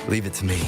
Leave it to me.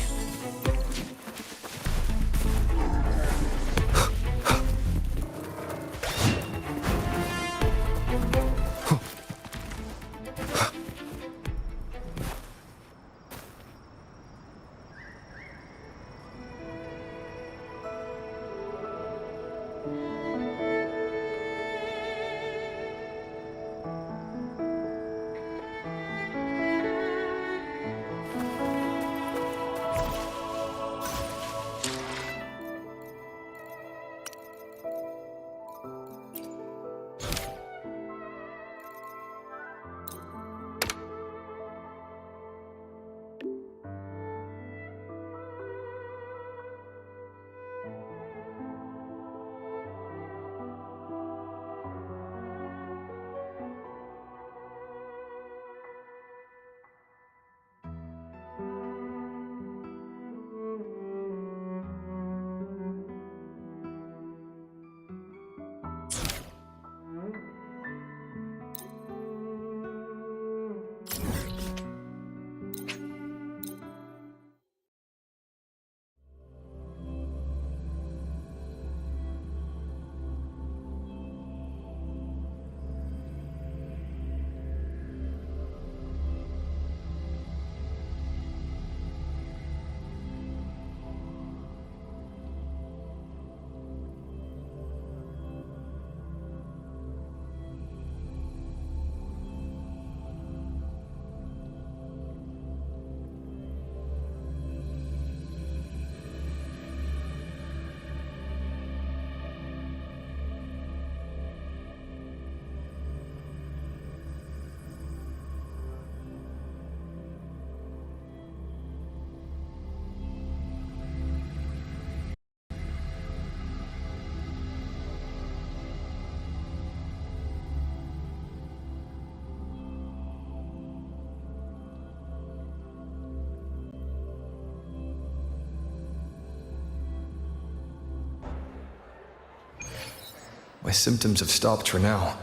My symptoms have stopped for now,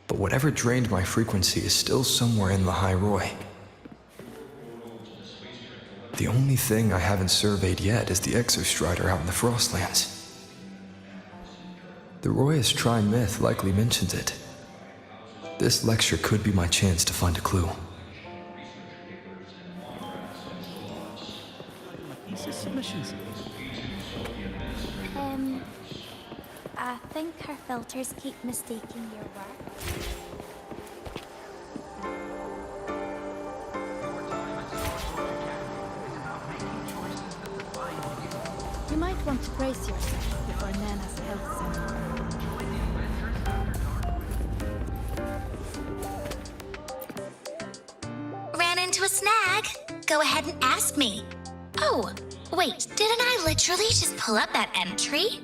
but whatever drained my frequency is still somewhere in the High Roy. The only thing I haven't surveyed yet is the Exostrider out in the Frostlands. The Roy's Trine myth likely mentions it. This lecture could be my chance to find a clue. I think her filters keep mistaking your work. You might want to brace yourself before Nana's health center. Ran into a snag? Go ahead and ask me. Oh, wait, didn't I literally just pull up that entry?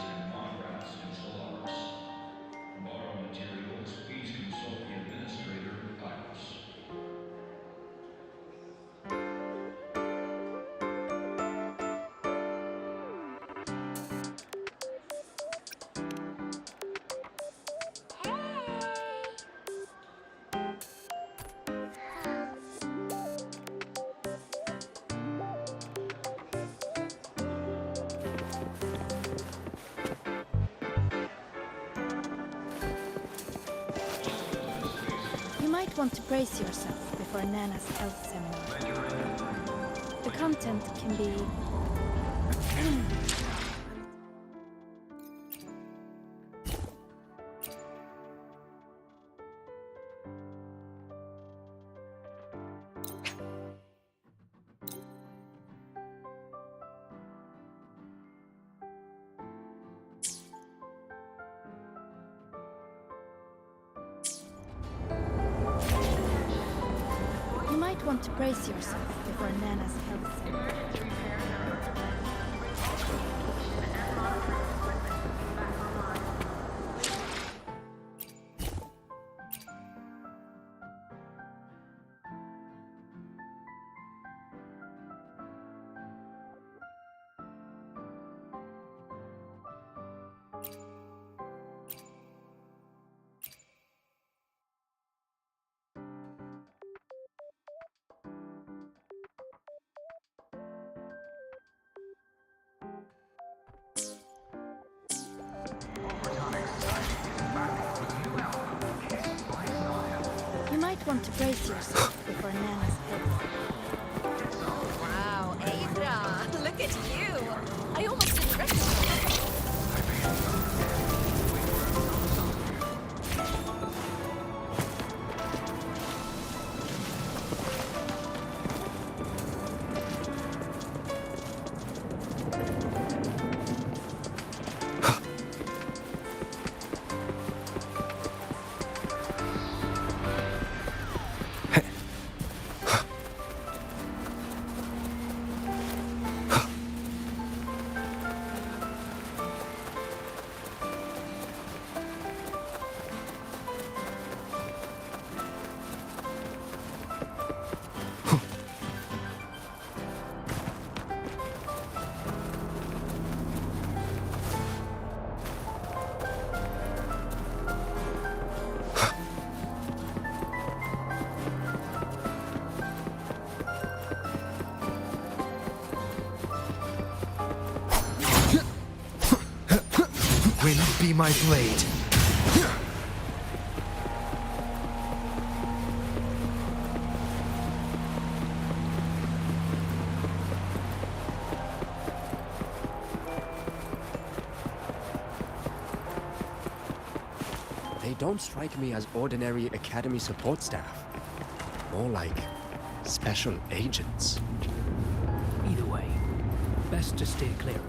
and phonographs in Stellaris. To borrow materials, please consult the administrator, Iris. You might want to brace yourself before Nana's health seminar. The content can be... You might want to brace yourself before Nana's health seminar. You might want to brace yourself before Nana's health. Wow, Aydra, look at you! I almost didn't recognize you. Wind be my blade. They don't strike me as ordinary Academy support staff. More like special agents. Either way, best to steer clear.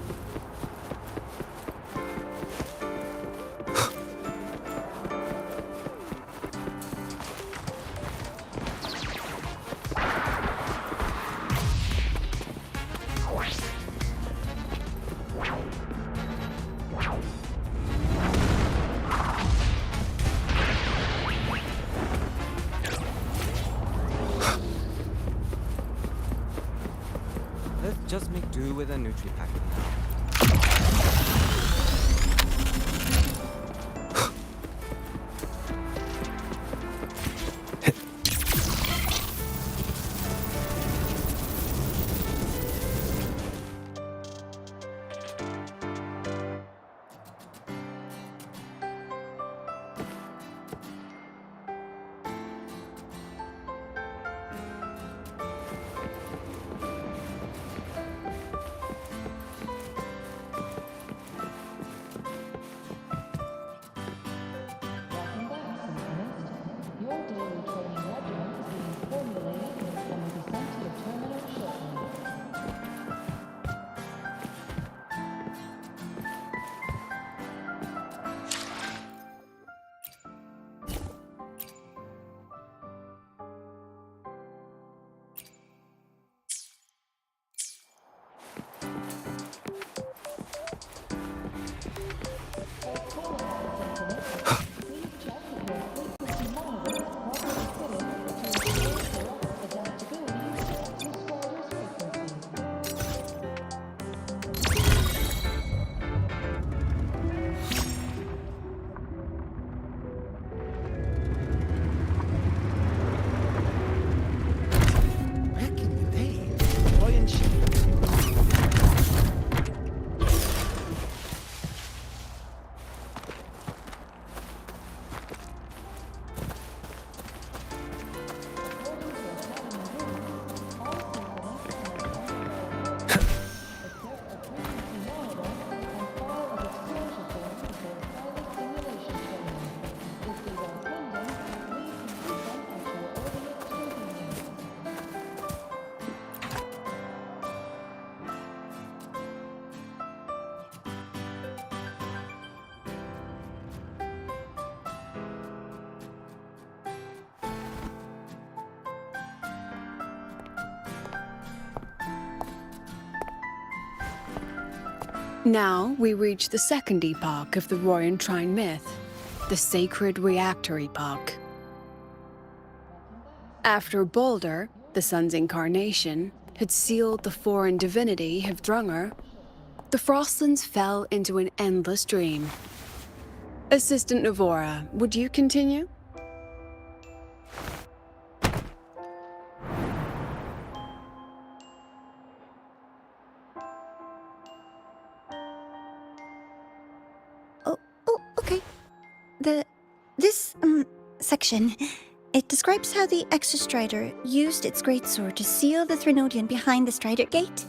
Let's just make do with a Nutri-Packet now. Now we reach the second epoch of the Royan Trine myth, the Sacred Reactor Epoch. After Balder, the sun's incarnation, had sealed the foreign divinity Hivdrungr, the Frostlands fell into an endless dream. Assistant Navora, would you continue? Okay. This section, it describes how the Exostrider used its greatsword to seal the Threnodian behind the Strider Gate.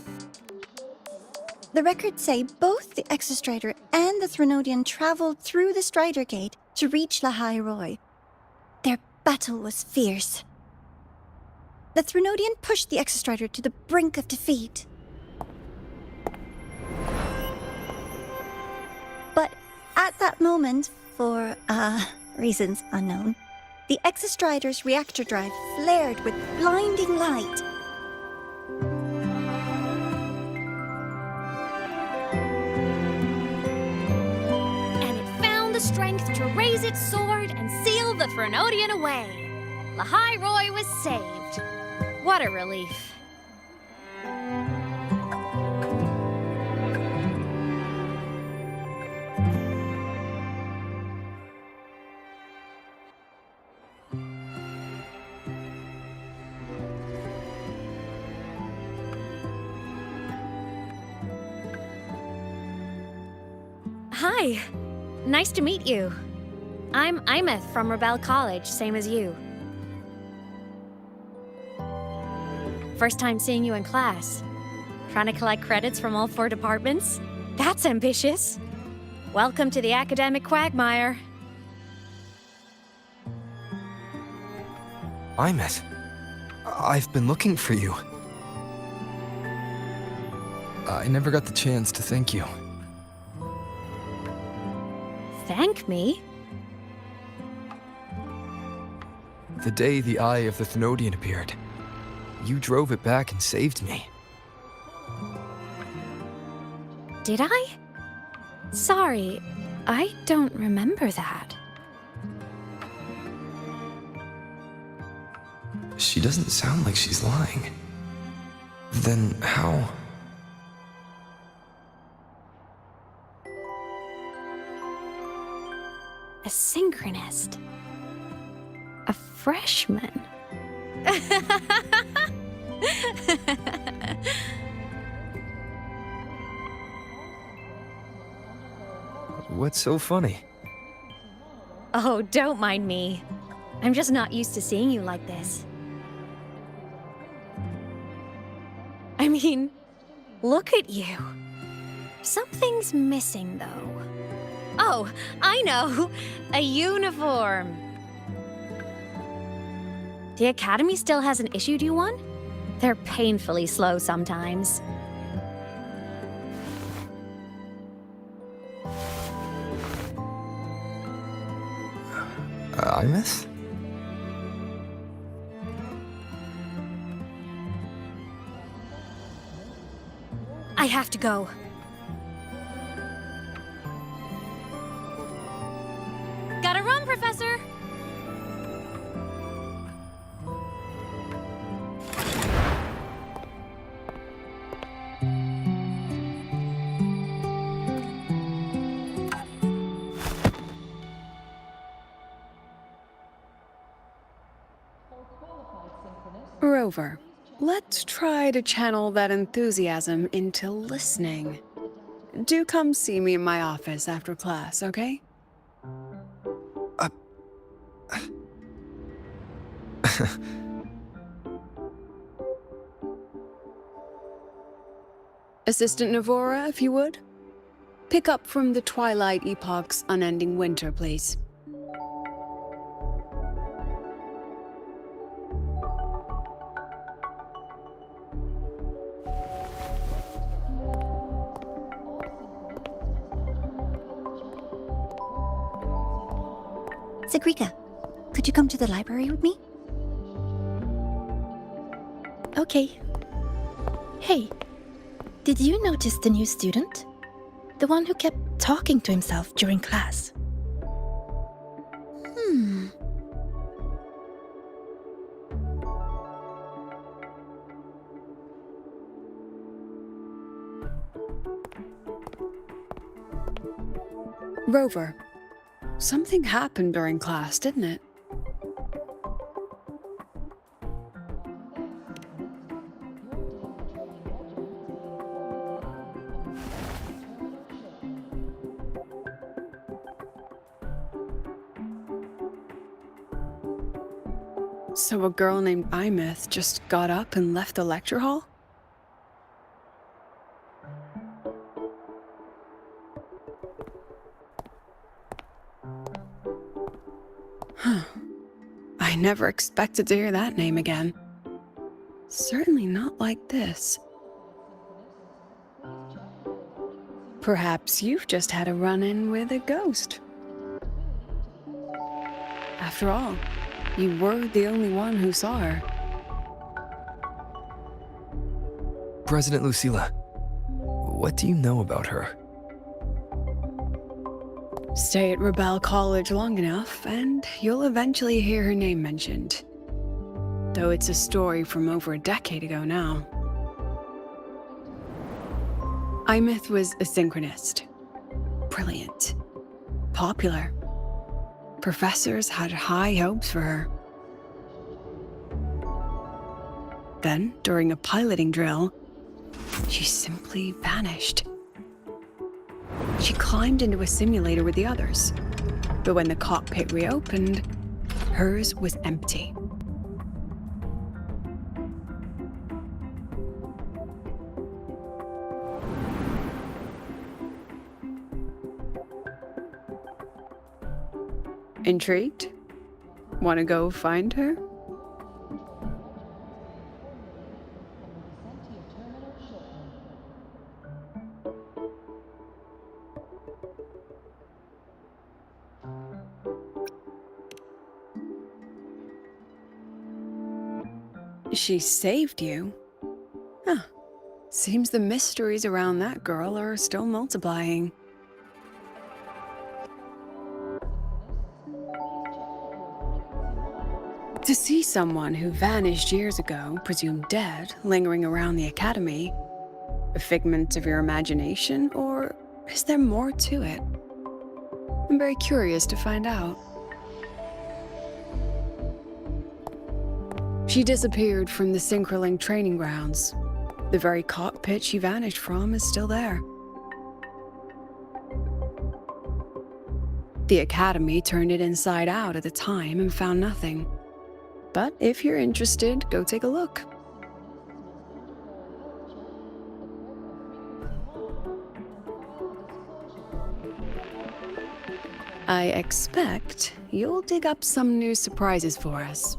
The records say both the Exostrider and the Threnodian traveled through the Strider Gate to reach Lahai Roy. Their battle was fierce. The Threnodian pushed the Exostrider to the brink of defeat. But at that moment, for reasons unknown, the Exostrider's reactor drive flared with blinding light. And it found the strength to raise its sword and seal the Threnodian away. Lahai Roy was saved. What a relief. Hi. Nice to meet you. I'm Imeth from Rebel College, same as you. First time seeing you in class. Trying to collect credits from all 4 departments? That's ambitious. Welcome to the academic quagmire. Imeth, I've been looking for you. I never got the chance to thank you. Thank me? The day the Eye of the Thenodian appeared, you drove it back and saved me. Did I? Sorry, I don't remember that. She doesn't sound like she's lying. Then how? A synchronist. A freshman. What's so funny? Oh, don't mind me. I'm just not used to seeing you like this. I mean, look at you. Something's missing, though. Oh, I know! A uniform! The Academy still hasn't issued you one? They're painfully slow sometimes. Imeth? I have to go. Gotta run, Professor! Rover, let's try to channel that enthusiasm into listening. Do come see me in my office after class, okay? Assistant Navora, if you would. Pick up from the Twilight Epoch's unending winter, please. Sigrika, could you come to the library with me? Okay. Hey, did you notice the new student? The one who kept talking to himself during class. Rover, something happened during class, didn't it? So a girl named Imeth just got up and left the lecture hall? Huh. I never expected to hear that name again. Certainly not like this. Perhaps you've just had a run-in with a ghost. After all, you were the only one who saw her. President Lucilla, what do you know about her? Stay at Rebel College long enough, and you'll eventually hear her name mentioned. Though it's a story from over a decade ago now. Imeth was a synchronist. Brilliant. Popular. Professors had high hopes for her. Then, during a piloting drill, she simply vanished. She climbed into a simulator with the others, but when the cockpit reopened, hers was empty. Intrigued? Want to go find her? She saved you? Huh. Seems the mysteries around that girl are still multiplying. To see someone who vanished years ago, presumed dead, lingering around the academy, a figment of your imagination, or is there more to it? I'm very curious to find out. She disappeared from the Synchroling training grounds. The very cockpit she vanished from is still there. The academy turned it inside out at the time and found nothing. But if you're interested, go take a look. I expect you'll dig up some new surprises for us.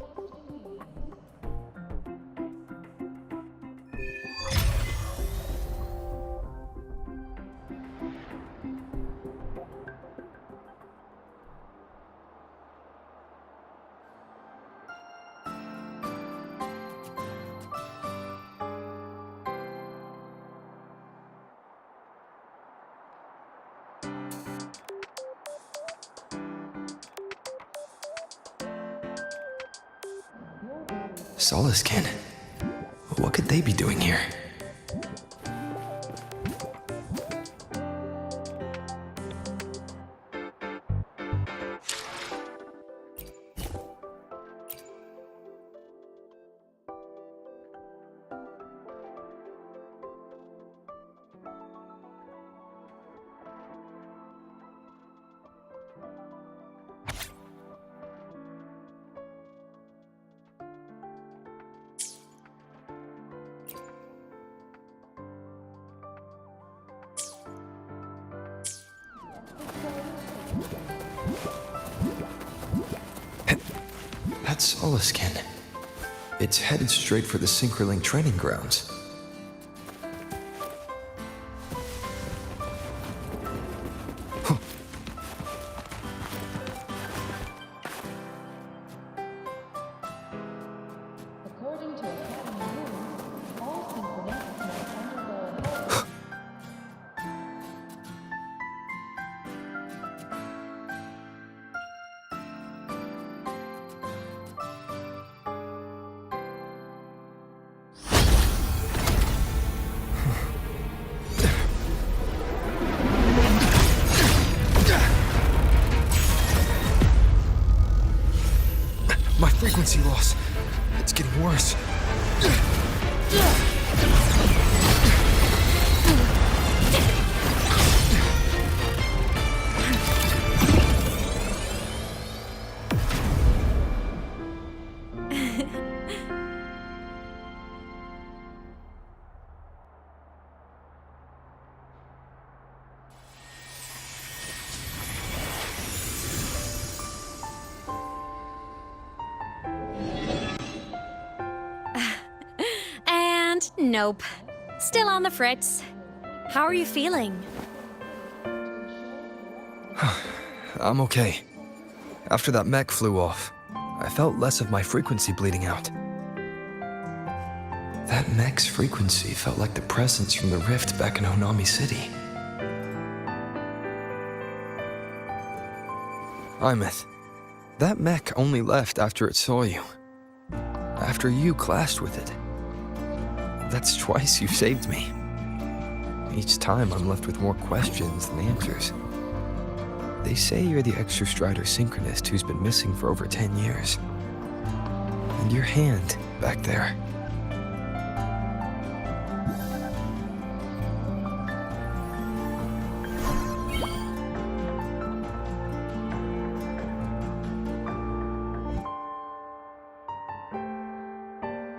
Solaskin? What could they be doing here? That's Solaskin. It's headed straight for the Synchroling training grounds. frequency loss. It's getting worse. And nope. Still on the fritz. How are you feeling? I'm okay. After that mech flew off, I felt less of my frequency bleeding out. That mech's frequency felt like the presence from the rift back in Honami City. Imeth, that mech only left after it saw you. After you clashed with it. That's twice you've saved me. Each time I'm left with more questions than answers. They say you're the Exostrider synchronist who's been missing for over 10 years. And your hand back there.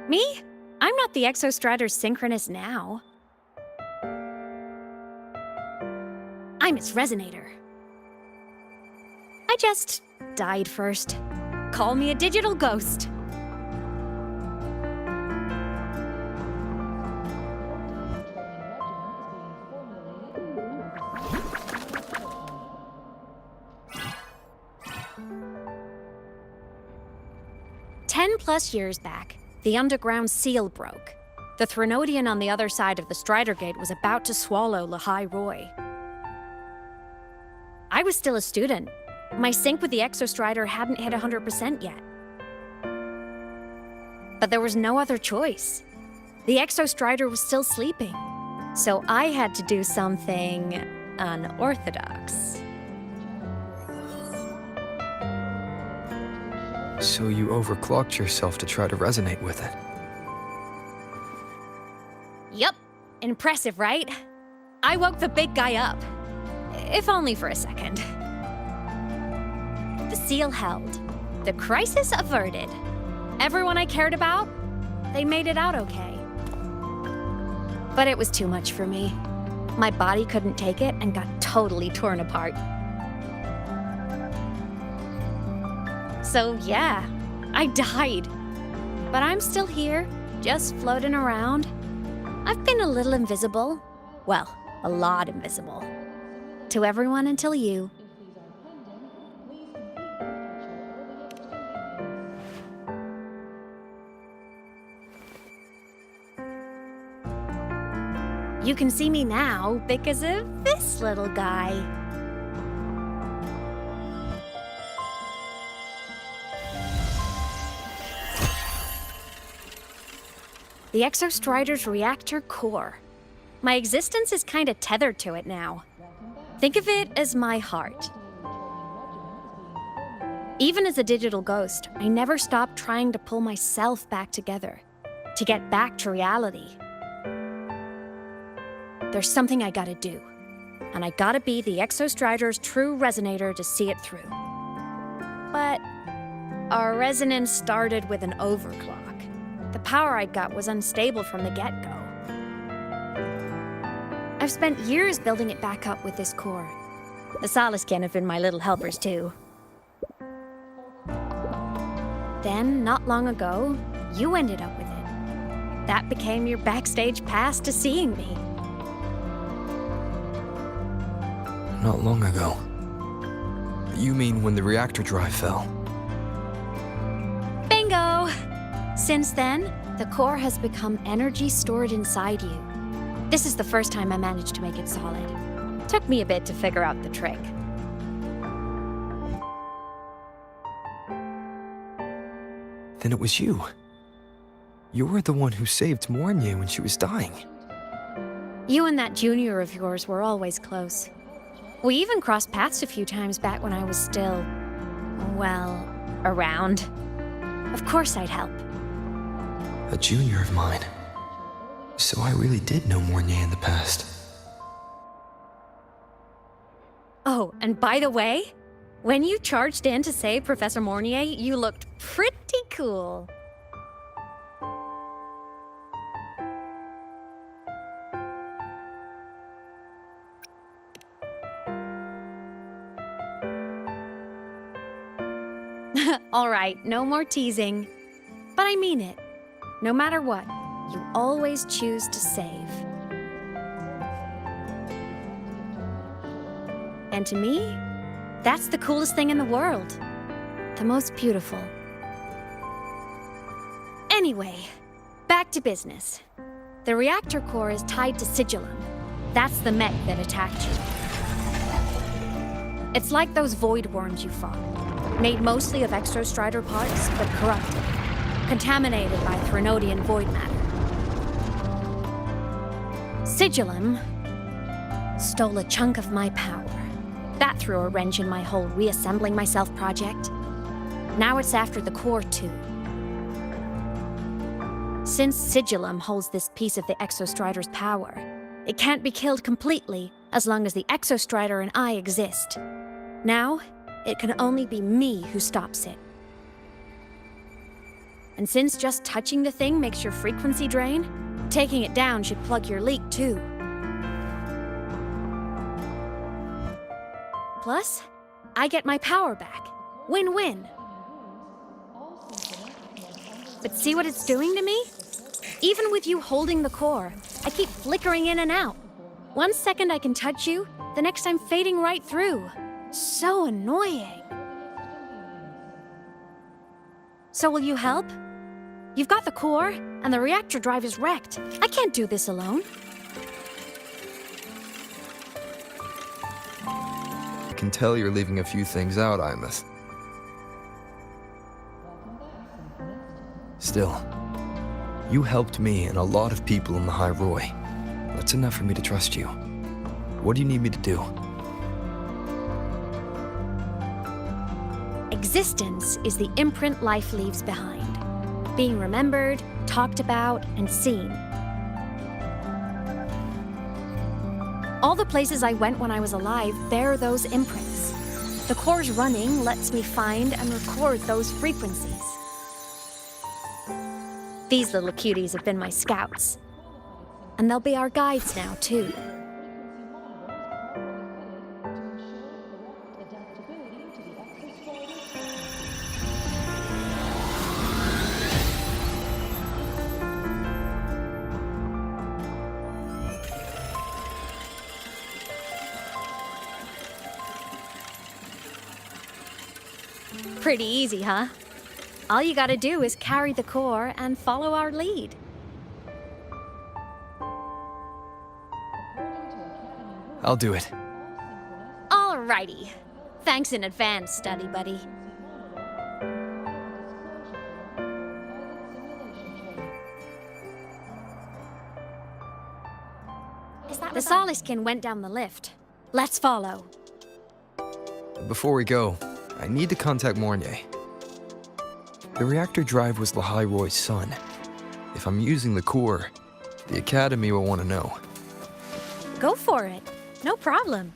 Me? I'm not the Exostrider synchronist now. I'm its resonator. I just died first. Call me a digital ghost. +10 years back, the underground seal broke. The Threnodian on the other side of the Strider Gate was about to swallow Lahai Roy. I was still a student. My sync with the Exostrider hadn't hit 100% yet. But there was no other choice. The Exostrider was still sleeping. So I had to do something unorthodox. So you overclocked yourself to try to resonate with it. Yup. Impressive, right? I woke the big guy up. If only for a second. The seal held. The crisis averted. Everyone I cared about, they made it out okay. But it was too much for me. My body couldn't take it and got totally torn apart. So yeah, I died. But I'm still here, just floating around. I've been a little invisible. Well, a lot invisible. To everyone until you. You can see me now because of this little guy. The Exostrider's reactor core. My existence is kinda tethered to it now. Think of it as my heart. Even as a digital ghost, I never stopped trying to pull myself back together, to get back to reality. There's something I gotta do, and I gotta be the Exostrider's true resonator to see it through. But our resonance started with an overclock. The power I got was unstable from the get-go. I've spent years building it back up with this core. The Soliskin have been my little helpers too. Then, not long ago, you ended up with it. That became your backstage pass to seeing me. Not long ago. You mean when the reactor drive fell? Bingo! Since then, the core has become energy stored inside you. This is the first time I managed to make it solid. Took me a bit to figure out the trick. Then it was you. You were the one who saved Mornya when she was dying. You and that junior of yours were always close. We even crossed paths a few times back when I was still, well, around. Of course I'd help. A junior of mine. So I really did know Mornier in the past. Oh, and by the way, when you charged in to save Professor Mornier, you looked pretty cool. All right, no more teasing. But I mean it. No matter what, you always choose to save. And to me, that's the coolest thing in the world. The most beautiful. Anyway, back to business. The reactor core is tied to Sigillum. That's the mech that attacked you. It's like those void worms you fought. Made mostly of exostrider parts, but corrupted. Contaminated by Threnodian void matter. Sigillum stole a chunk of my power. That threw a wrench in my whole reassembling myself project. Now it's after the core too. Since Sigillum holds this piece of the Exostrider's power, it can't be killed completely as long as the Exostrider and I exist. Now, it can only be me who stops it. And since just touching the thing makes your frequency drain, taking it down should plug your leak too. Plus, I get my power back. Win-win. But see what it's doing to me? Even with you holding the core, I keep flickering in and out. 1 second I can touch you, the next I'm fading right through. So annoying. So will you help? You've got the core, and the reactor drive is wrecked. I can't do this alone. I can tell you're leaving a few things out, Imeth. Still, you helped me and a lot of people in the High Roy. That's enough for me to trust you. What do you need me to do? Existence is the imprint life leaves behind. Being remembered, talked about, and seen. All the places I went when I was alive bear those imprints. The core's running lets me find and record those frequencies. These little cuties have been my scouts. And they'll be our guides now, too. Pretty easy, huh? All you gotta do is carry the core and follow our lead. I'll do it. Alrighty. Thanks in advance, study buddy. The Soliskin went down the lift. Let's follow. Before we go, I need to contact Mornier. The reactor drive was Lahai Roy's son. If I'm using the core, the Academy will want to know. Go for it. No problem.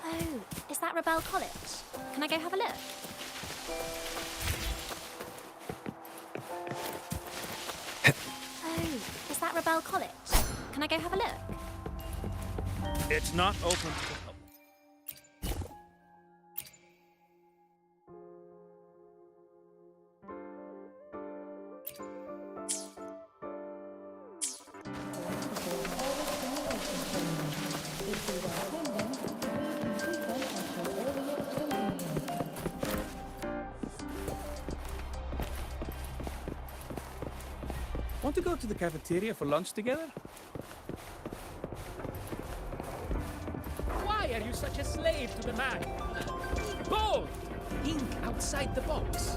Oh, is that Rebel College? Can I go have a look? Oh, Rebel College? Can I go have a look? It's not open to the public. Want to go to the cafeteria for lunch together? Why are you such a slave to the man? Bold! Think outside the box.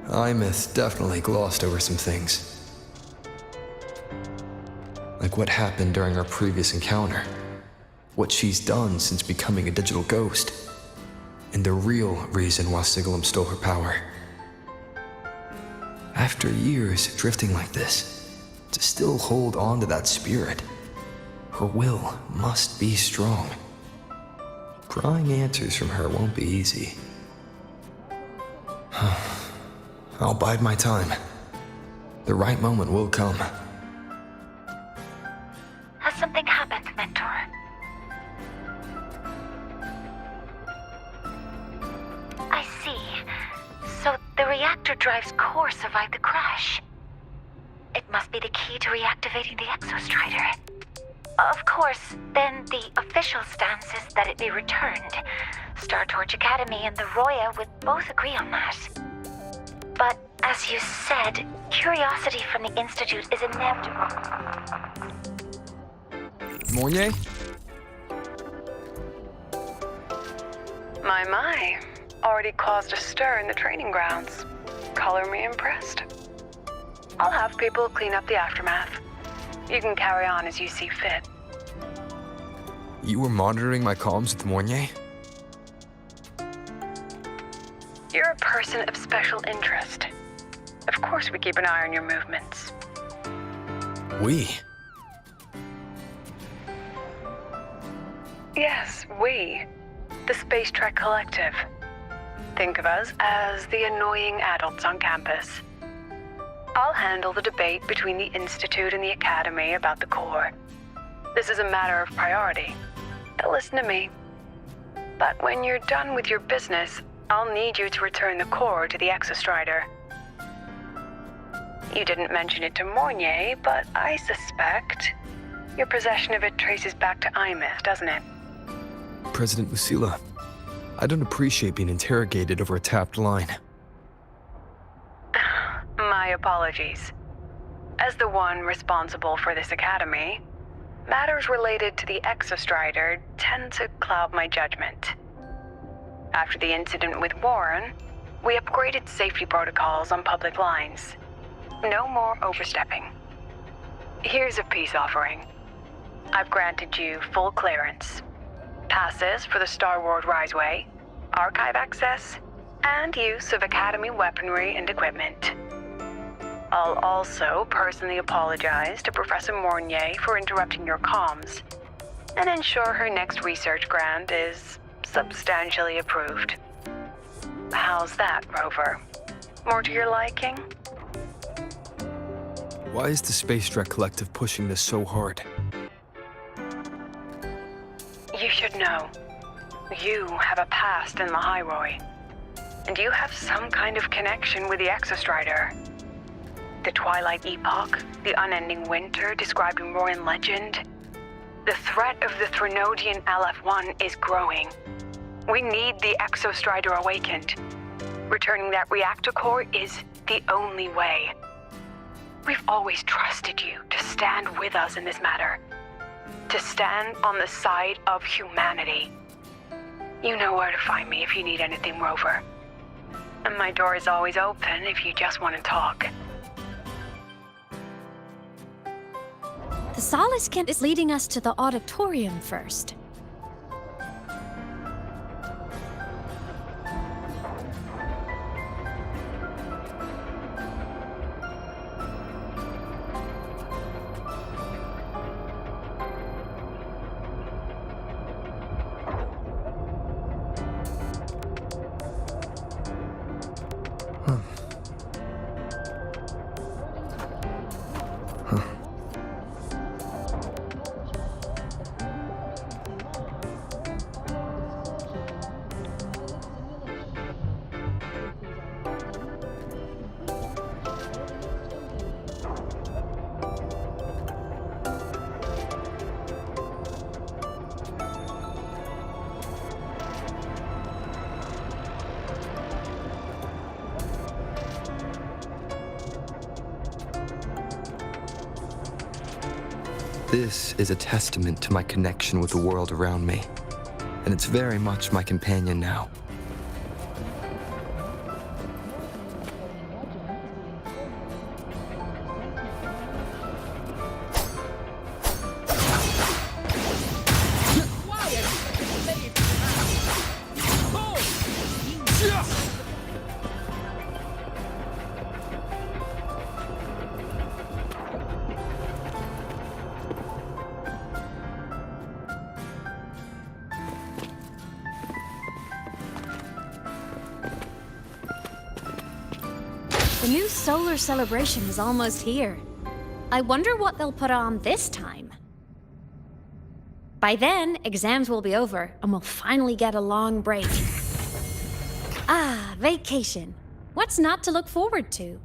Imeth definitely glossed over some things. Like what happened during our previous encounter. What she's done since becoming a digital ghost. And the real reason why Sigalum stole her power. After years drifting like this, to still hold on to that spirit, her will must be strong. Prying answers from her won't be easy. I'll bide my time. The right moment will come. Has something happened, Mentor? I see. So the reactor drive's core survived the crash. It must be the key to reactivating the Exostrider. Of course, then the official stance is that it be returned. Star Torch Academy and the Roya would both agree on that. But, as you said, curiosity from the Institute is inevitable. Mornier? My. Already caused a stir in the training grounds. Color me impressed. I'll have people clean up the aftermath. You can carry on as you see fit. You were monitoring my comms with Mornier? You're a person of special interest. Of course we keep an eye on your movements. We? Yes, we. The Space Trek Collective. Think of us as the annoying adults on campus. I'll handle the debate between the Institute and the Academy about the core. This is a matter of priority. They'll listen to me. But when you're done with your business, I'll need you to return the core to the Exostrider. You didn't mention it to Mornier, but I suspect your possession of it traces back to Imeth, doesn't it? President Lucilla, I don't appreciate being interrogated over a tapped line. My apologies. As the one responsible for this academy, matters related to the Exostrider tend to cloud my judgment. After the incident with Warren, we upgraded safety protocols on public lines. No more overstepping. Here's a peace offering. I've granted you full clearance. Passes for the Star Wars Rizeway, archive access, and use of Academy weaponry and equipment. I'll also personally apologize to Professor Mornier for interrupting your comms, and ensure her next research grant is substantially approved. How's that, Rover? More to your liking? Why is the Space Trek Collective pushing this so hard? You should know. You have a past in the Hyroi. And you have some kind of connection with the Exostrider. The Twilight Epoch, the unending winter described in Royan legend. The threat of the Threnodian LF-1 is growing. We need the Exostrider awakened. Returning that reactor core is the only way. We've always trusted you to stand with us in this matter. To stand on the side of humanity. You know where to find me if you need anything, Rover. And my door is always open if you just want to talk. The Solace Kent is leading us to the auditorium first. This is a testament to my connection with the world around me, and it's very much my companion now. The new solar celebration is almost here. I wonder what they'll put on this time. By then, exams will be over, and we'll finally get a long break. Ah, vacation. What's not to look forward to?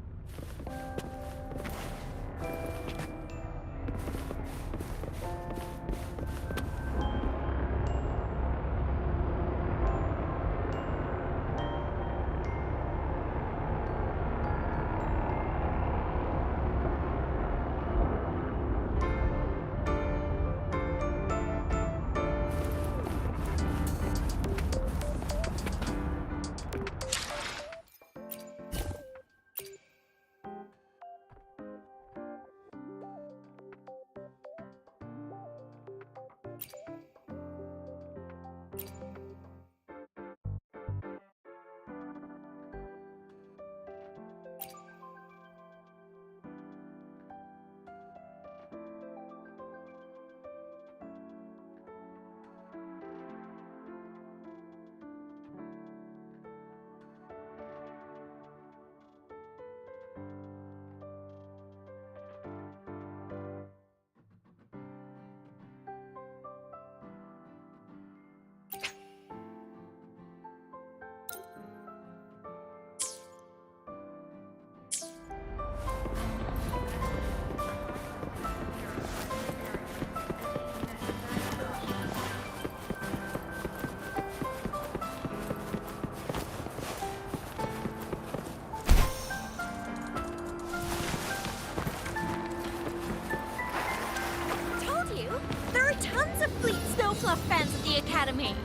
Fans at the Academy.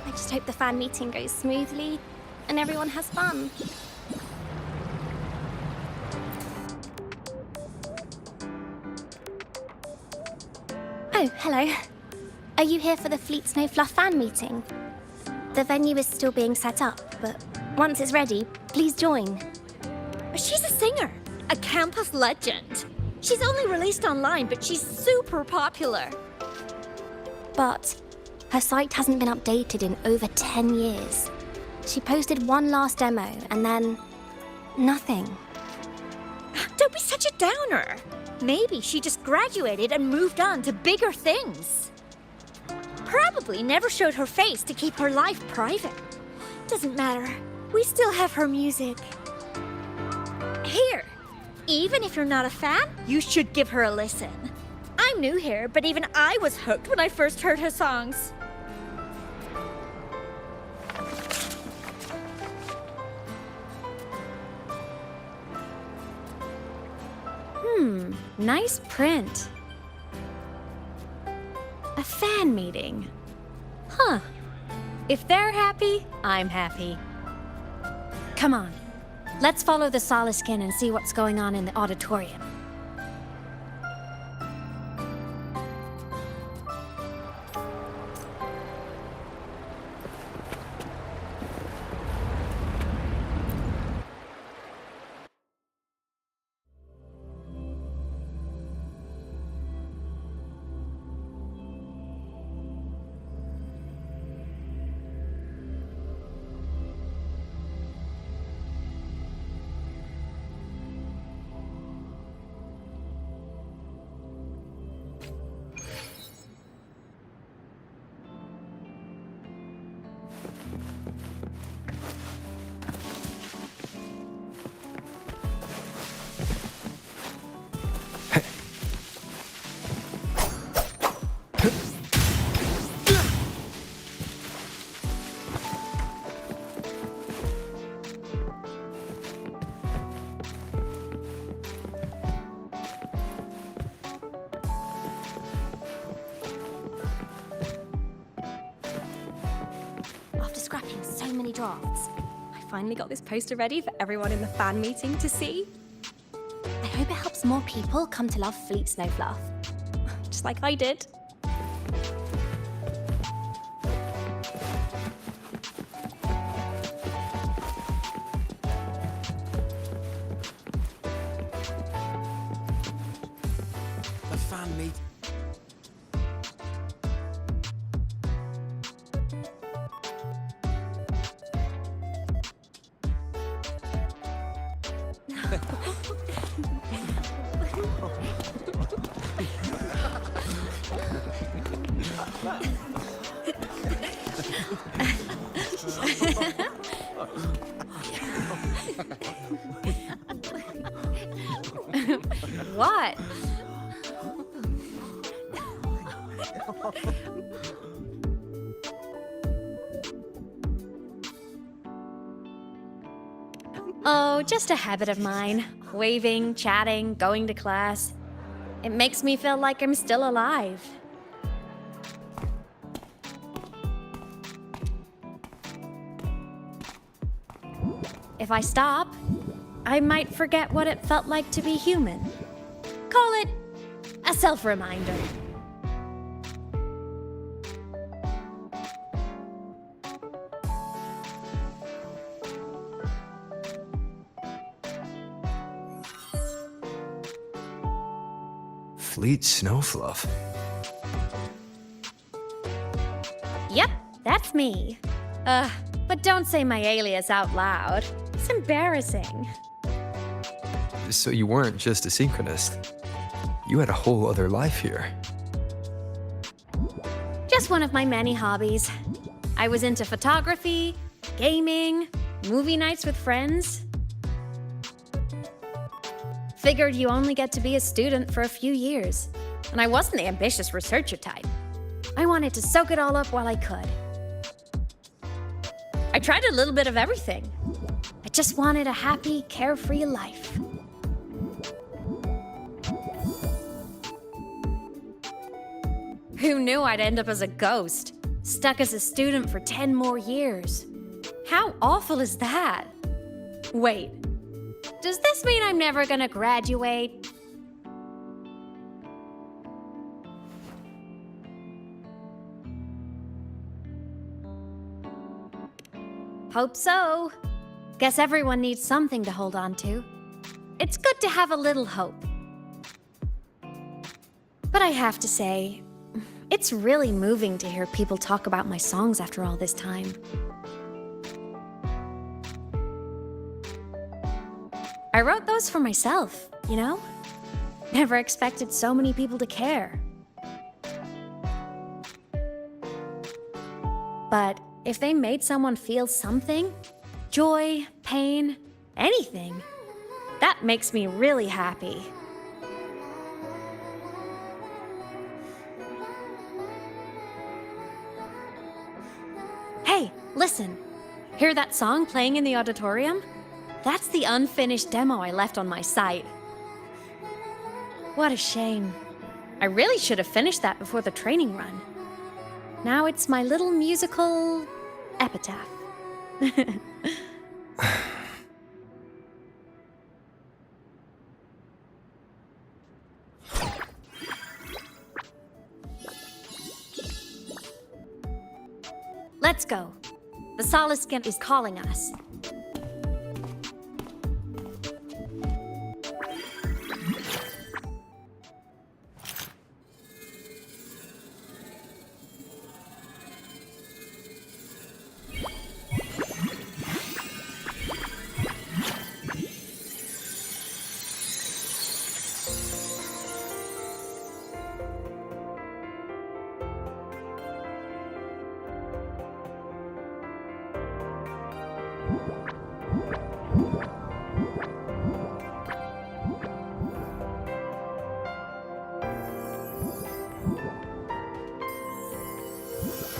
I just hope the fan meeting goes smoothly and everyone has fun. Oh, hello. Are you here for the Fleet Snow Fluff fan meeting? The venue is still being set up, but once it's ready, please join. She's a singer, a campus legend. She's only released online, but she's super popular. But her site hasn't been updated in over 10 years. She posted one last demo and then nothing. Don't be such a downer. Maybe she just graduated and moved on to bigger things. Probably never showed her face to keep her life private. Doesn't matter. We still have her music. Here, even if you're not a fan, you should give her a listen. I'm new here, but even I was hooked when I first heard her songs. Nice print. A fan meeting. Huh. If they're happy, I'm happy. Come on. Let's follow the Soliskin and see what's going on in the auditorium. scrapping so many drafts. I finally got this poster ready for everyone in the fan meeting to see. I hope it helps more people come to love Fleet Snow Fluff. Just like I did. The fan meet. What? Oh, just a habit of mine. Waving, chatting, going to class. It makes me feel like I'm still alive. If I stop, I might forget what it felt like to be human. Call it a self-reminder. Fleet Snowfluff. Yep, that's me. But don't say my alias out loud. It's embarrassing. So you weren't just a synchronist. You had a whole other life here. Just one of my many hobbies. I was into photography, gaming, movie nights with friends. Figured you only get to be a student for a few years. And I wasn't the ambitious researcher type. I wanted to soak it all up while I could. I tried a little bit of everything. I just wanted a happy, carefree life. Who knew I'd end up as a ghost, stuck as a student for 10 more years? How awful is that? Wait, does this mean I'm never gonna graduate? Hope so. Guess everyone needs something to hold on to. It's good to have a little hope. But I have to say, it's really moving to hear people talk about my songs after all this time. I wrote those for myself, you know? Never expected so many people to care. But if they made someone feel something, joy, pain, anything, that makes me really happy. Hey, listen. Hear that song playing in the auditorium? That's the unfinished demo I left on my site. What a shame. I really should have finished that before the training run. Now it's my little musical epitaph. Let's go. The Solace Skimp is calling us.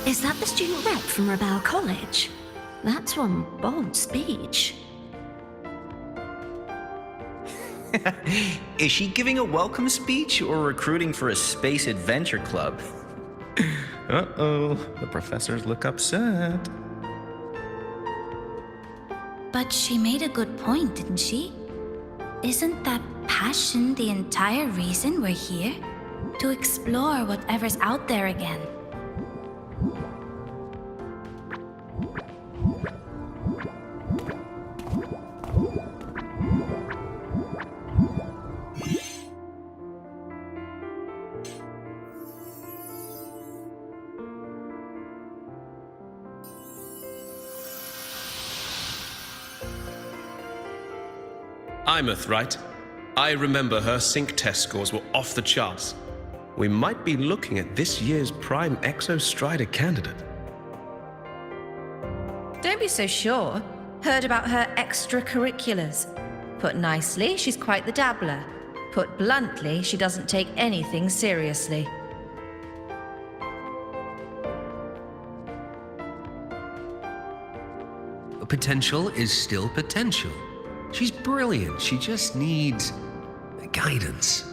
Is that the student rep from Rebel College? That's one bold speech. Is she giving a welcome speech or recruiting for a space adventure club? Uh-oh, the professors look upset. But she made a good point, didn't she? Isn't that passion the entire reason we're here? To explore whatever's out there again. Imeth, right? I remember her sync test scores were off the charts. We might be looking at this year's prime Exostrider candidate. Don't be so sure. Heard about her extracurriculars. Put nicely, she's quite the dabbler. Put bluntly, she doesn't take anything seriously. Potential is still potential. She's brilliant. She just needs guidance.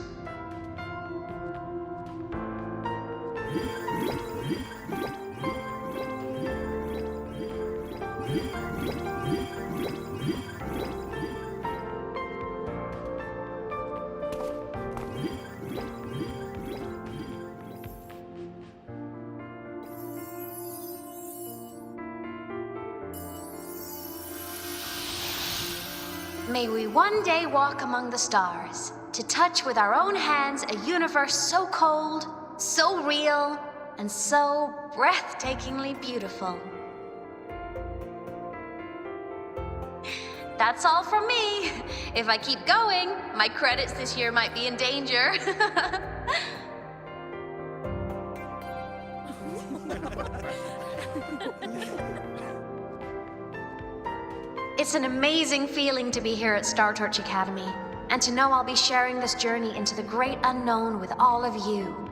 May we one day walk among the stars, to touch with our own hands a universe so cold, so real, and so breathtakingly beautiful. That's all from me. If I keep going, my credits this year might be in danger. It's an amazing feeling to be here at Star Torch Academy, and to know I'll be sharing this journey into the great unknown with all of you.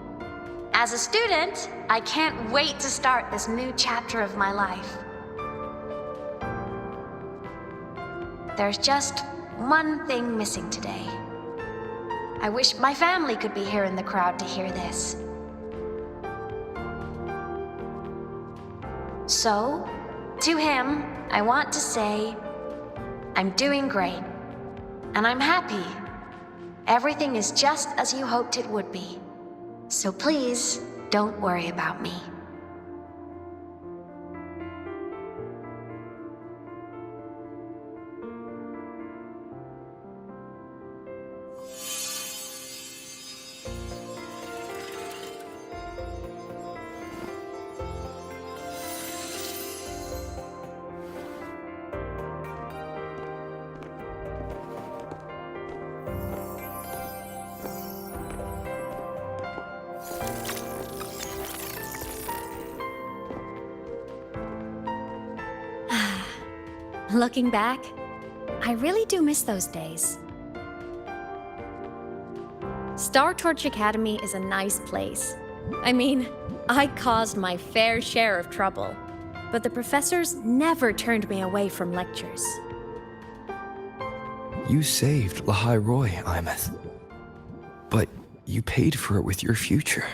As a student, I can't wait to start this new chapter of my life. There's just one thing missing today. I wish my family could be here in the crowd to hear this. So, to him, I want to say, I'm doing great, and I'm happy. Everything is just as you hoped it would be. So please, don't worry about me. Looking back, I really do miss those days. Star Torch Academy is a nice place. I mean, I caused my fair share of trouble, but the professors never turned me away from lectures. You saved Lahai Roy, Imeth. But you paid for it with your future.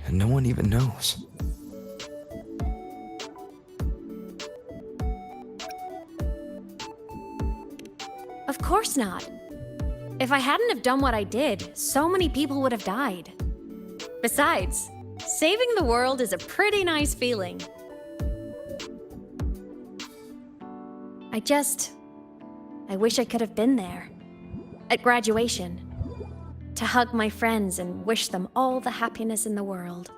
And no one even knows. Of course not. If I hadn't have done what I did, so many people would have died. Besides, saving the world is a pretty nice feeling. I wish I could have been there. At graduation. To hug my friends and wish them all the happiness in the world.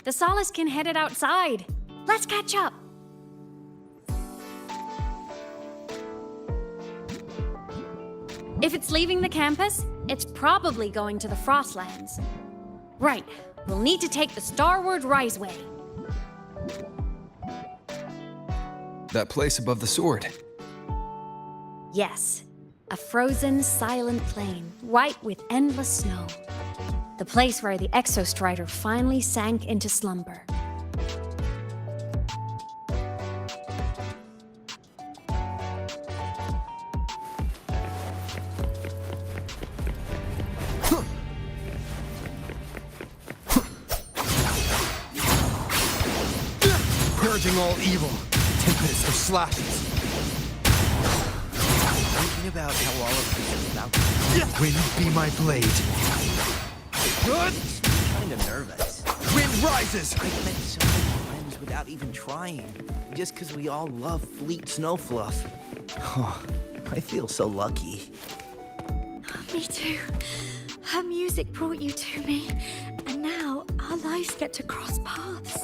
The Solace can headed outside. Let's catch up. If it's leaving the campus, it's probably going to the Frostlands. Right, we'll need to take the Starward RYZEN. That place above the sword. Yes, a frozen, silent plain, white with endless snow. The place where the Exostrider finally sank into slumber. purging all evil. Tempest of slashes. Thinking about how all of this is about. Wind be my blade. Good. I'm kinda nervous. Wind rises. I've met so many friends without even trying. Just because we all love Fleet Snow Fluff. Oh, I feel so lucky. Me too. Her music brought you to me, and now our lives get to cross paths.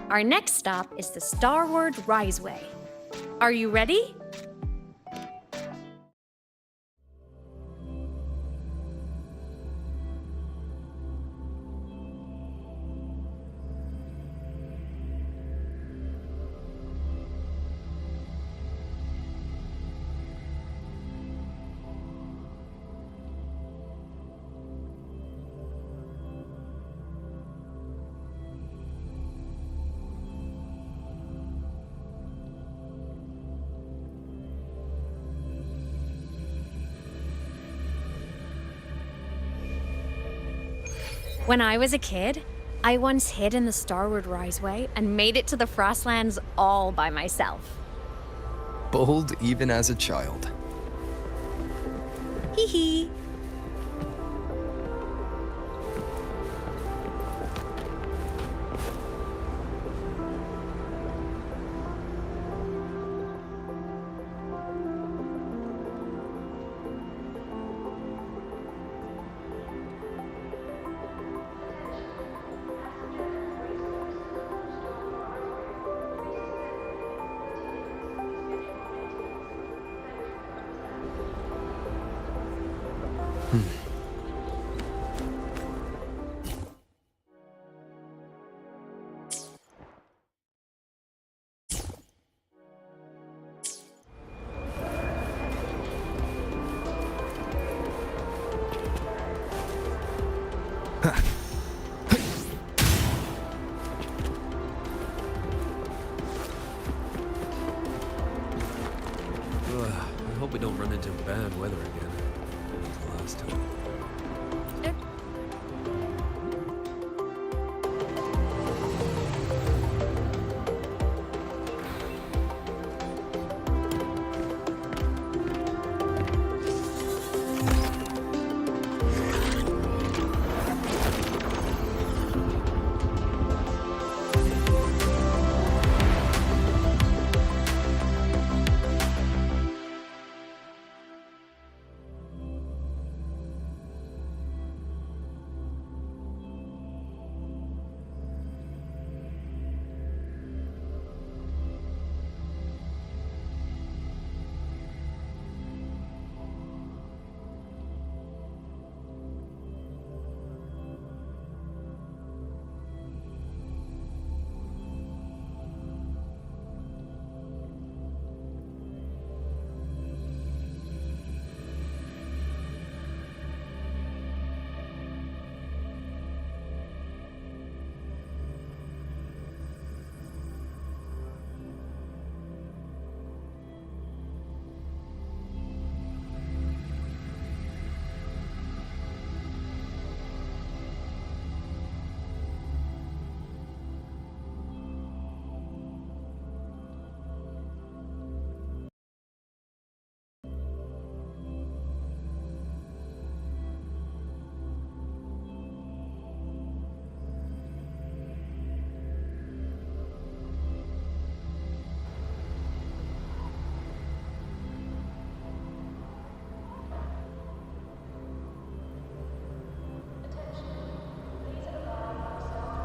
Our next stop is the Starward Riseway. Are you ready? When I was a kid, I once hid in the Starward Riseway and made it to the Frostlands all by myself. Bold even as a child. Hee hee. I hope we don't run into bad weather again. Like the last time.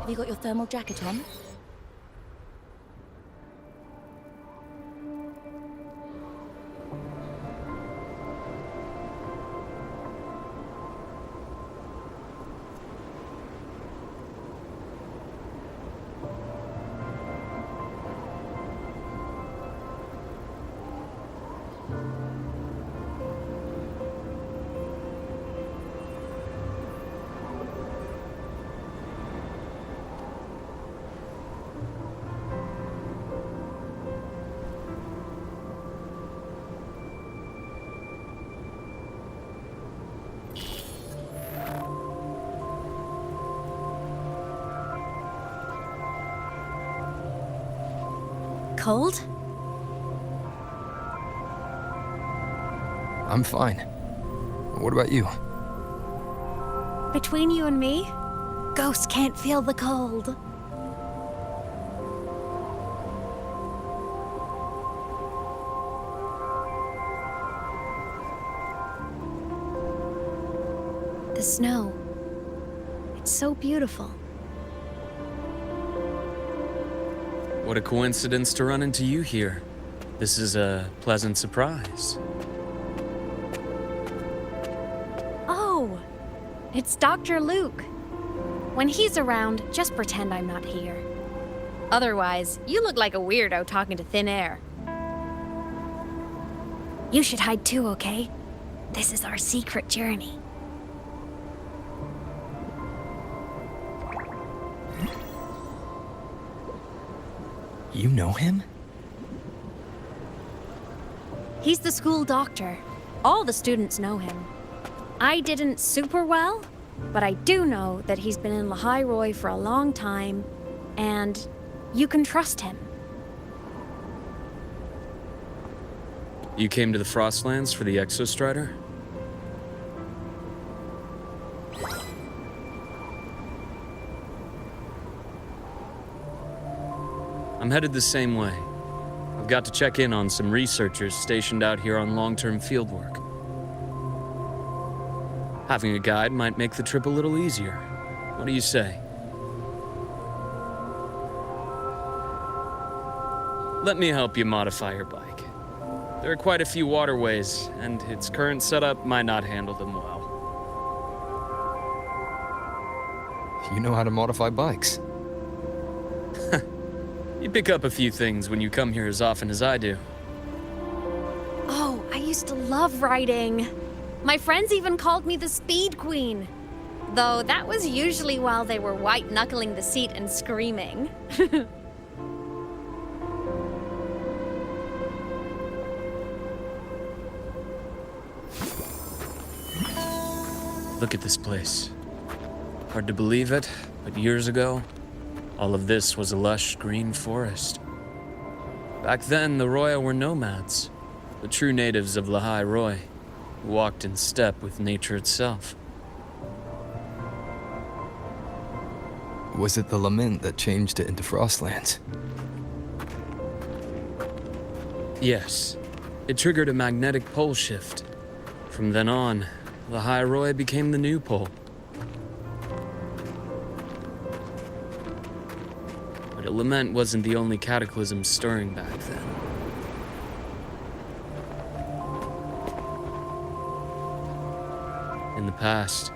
Have you got your thermal jacket on? cold? I'm fine. What about you? Between you and me, ghosts can't feel the cold. The snow. It's so beautiful. What a coincidence to run into you here. This is a pleasant surprise. Oh, it's Dr. Luke. When he's around, just pretend I'm not here. Otherwise, you look like a weirdo talking to thin air. You should hide too, okay? This is our secret journey. You know him? He's the school doctor. All the students know him. I didn't super well, but I do know that he's been in Lahairoi for a long time, and you can trust him. You came to the Frostlands for the Exostrider? I'm headed the same way. I've got to check in on some researchers stationed out here on long-term fieldwork. Having a guide might make the trip a little easier. What do you say? Let me help you modify your bike. There are quite a few waterways, and its current setup might not handle them well. You know how to modify bikes. You pick up a few things when you come here as often as I do. Oh, I used to love riding. My friends even called me the Speed Queen. Though that was usually while they were white-knuckling the seat and screaming. Look at this place. Hard to believe it, but years ago, all of this was a lush green forest. Back then, the Roya were nomads, the true natives of Lahairoi, who walked in step with nature itself. Was it the lament that changed it into Frostlands? Yes, it triggered a magnetic pole shift. From then on, Lahairoi became the new pole. But a lament wasn't the only cataclysm stirring back then. In the past,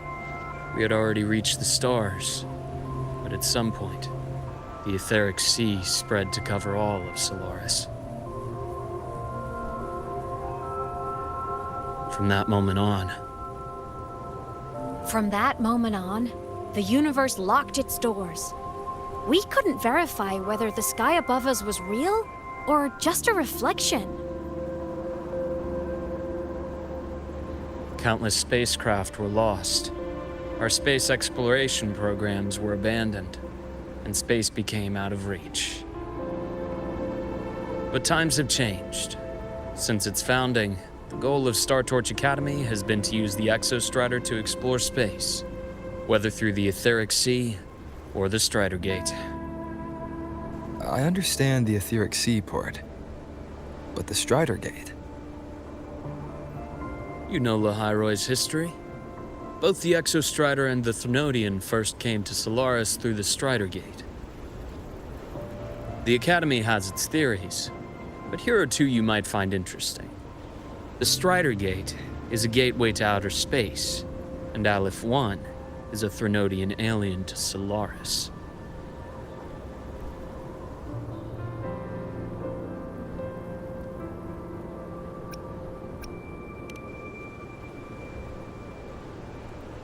we had already reached the stars, but at some point, the etheric sea spread to cover all of Solaris. From that moment on, the universe locked its doors. We couldn't verify whether the sky above us was real or just a reflection. countless spacecraft were lost. Our space exploration programs were abandoned, and space became out of reach. But times have changed. Since its founding, the goal of Star Torch Academy has been to use the Exostrider to explore space, whether through the Etheric Sea or the Strider Gate. I understand the Etheric Sea part, but the Strider Gate? You know Lahairoi's history. Both the Exostrider and the Threnodian first came to Solaris through the Strider Gate. The Academy has its theories, but here are two you might find interesting. The Strider Gate is a gateway to outer space, and Aleph 1 is a Threnodian alien to Solaris.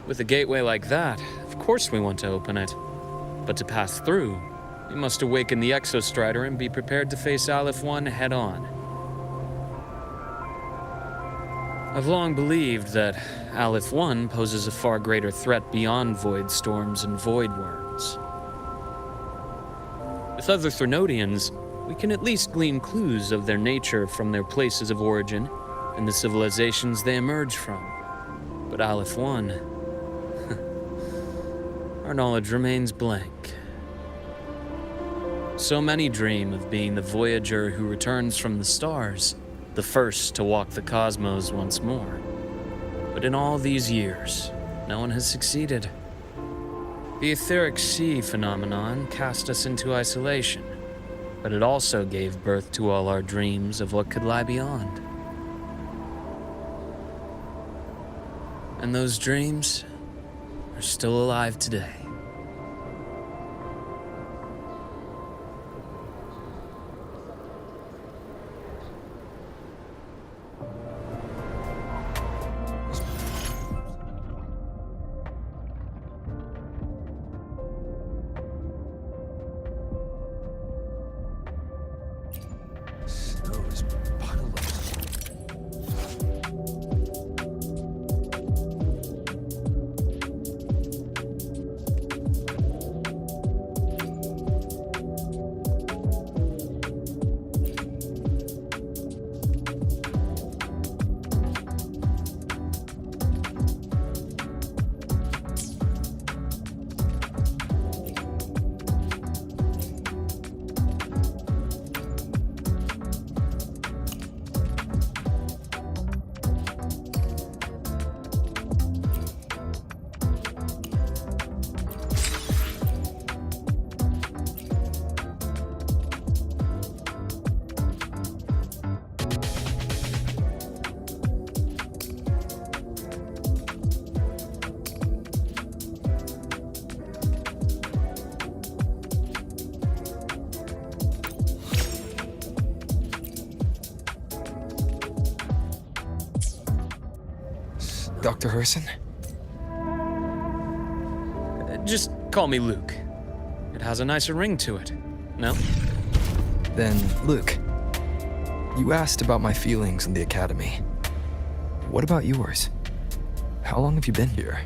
With a gateway like that, of course we want to open it. But to pass through, we must awaken the Exostrider and be prepared to face Aleph 1 head-on. I've long believed that Aleph 1 poses a far greater threat beyond void storms and void worms. With other Threnodians, we can at least glean clues of their nature from their places of origin and the civilizations they emerge from. But Aleph 1, our knowledge remains blank. So many dream of being the voyager who returns from the stars, the first to walk the cosmos once more. But in all these years, no one has succeeded. The etheric sea phenomenon cast us into isolation, but it also gave birth to all our dreams of what could lie beyond. And those dreams are still alive today. Dr. Herson? Just call me Luke. It has a nicer ring to it, no? Then, Luke, you asked about my feelings in the academy. What about yours? How long have you been here?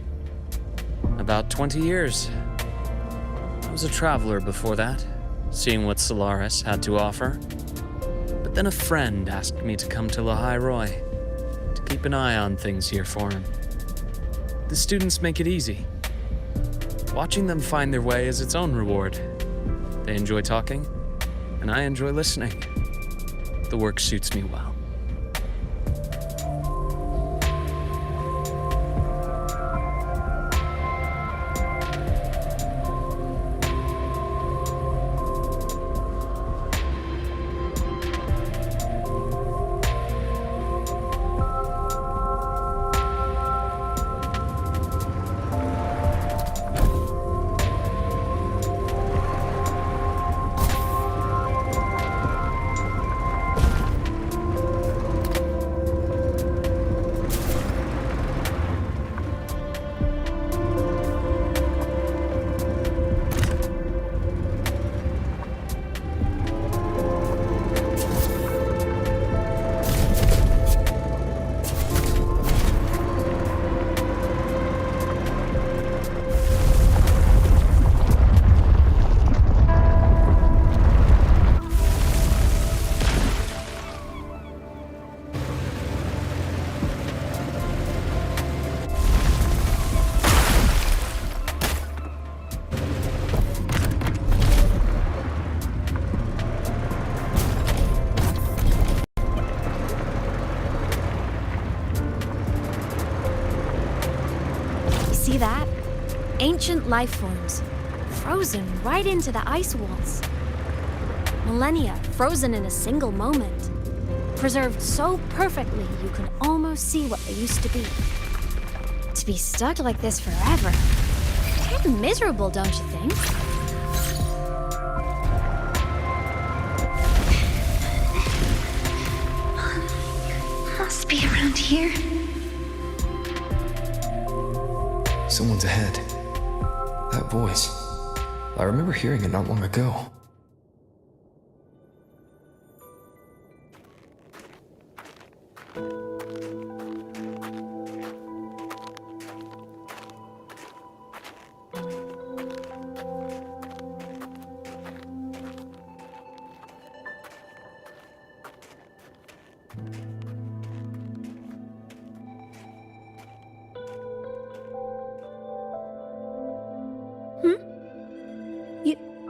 About 20 years. I was a traveler before that, seeing what Solaris had to offer. But then a friend asked me to come to Lahai Roy, to keep an eye on things here for him. The students make it easy. Watching them find their way is its own reward. They enjoy talking, and I enjoy listening. The work suits me well. See that? Ancient life forms, frozen right into the ice walls. Millennia frozen in a single moment. Preserved so perfectly you can almost see what they used to be. To be stuck like this forever. Kind of miserable, don't you think? Must be around here. Someone's ahead. That voice. I remember hearing it not long ago.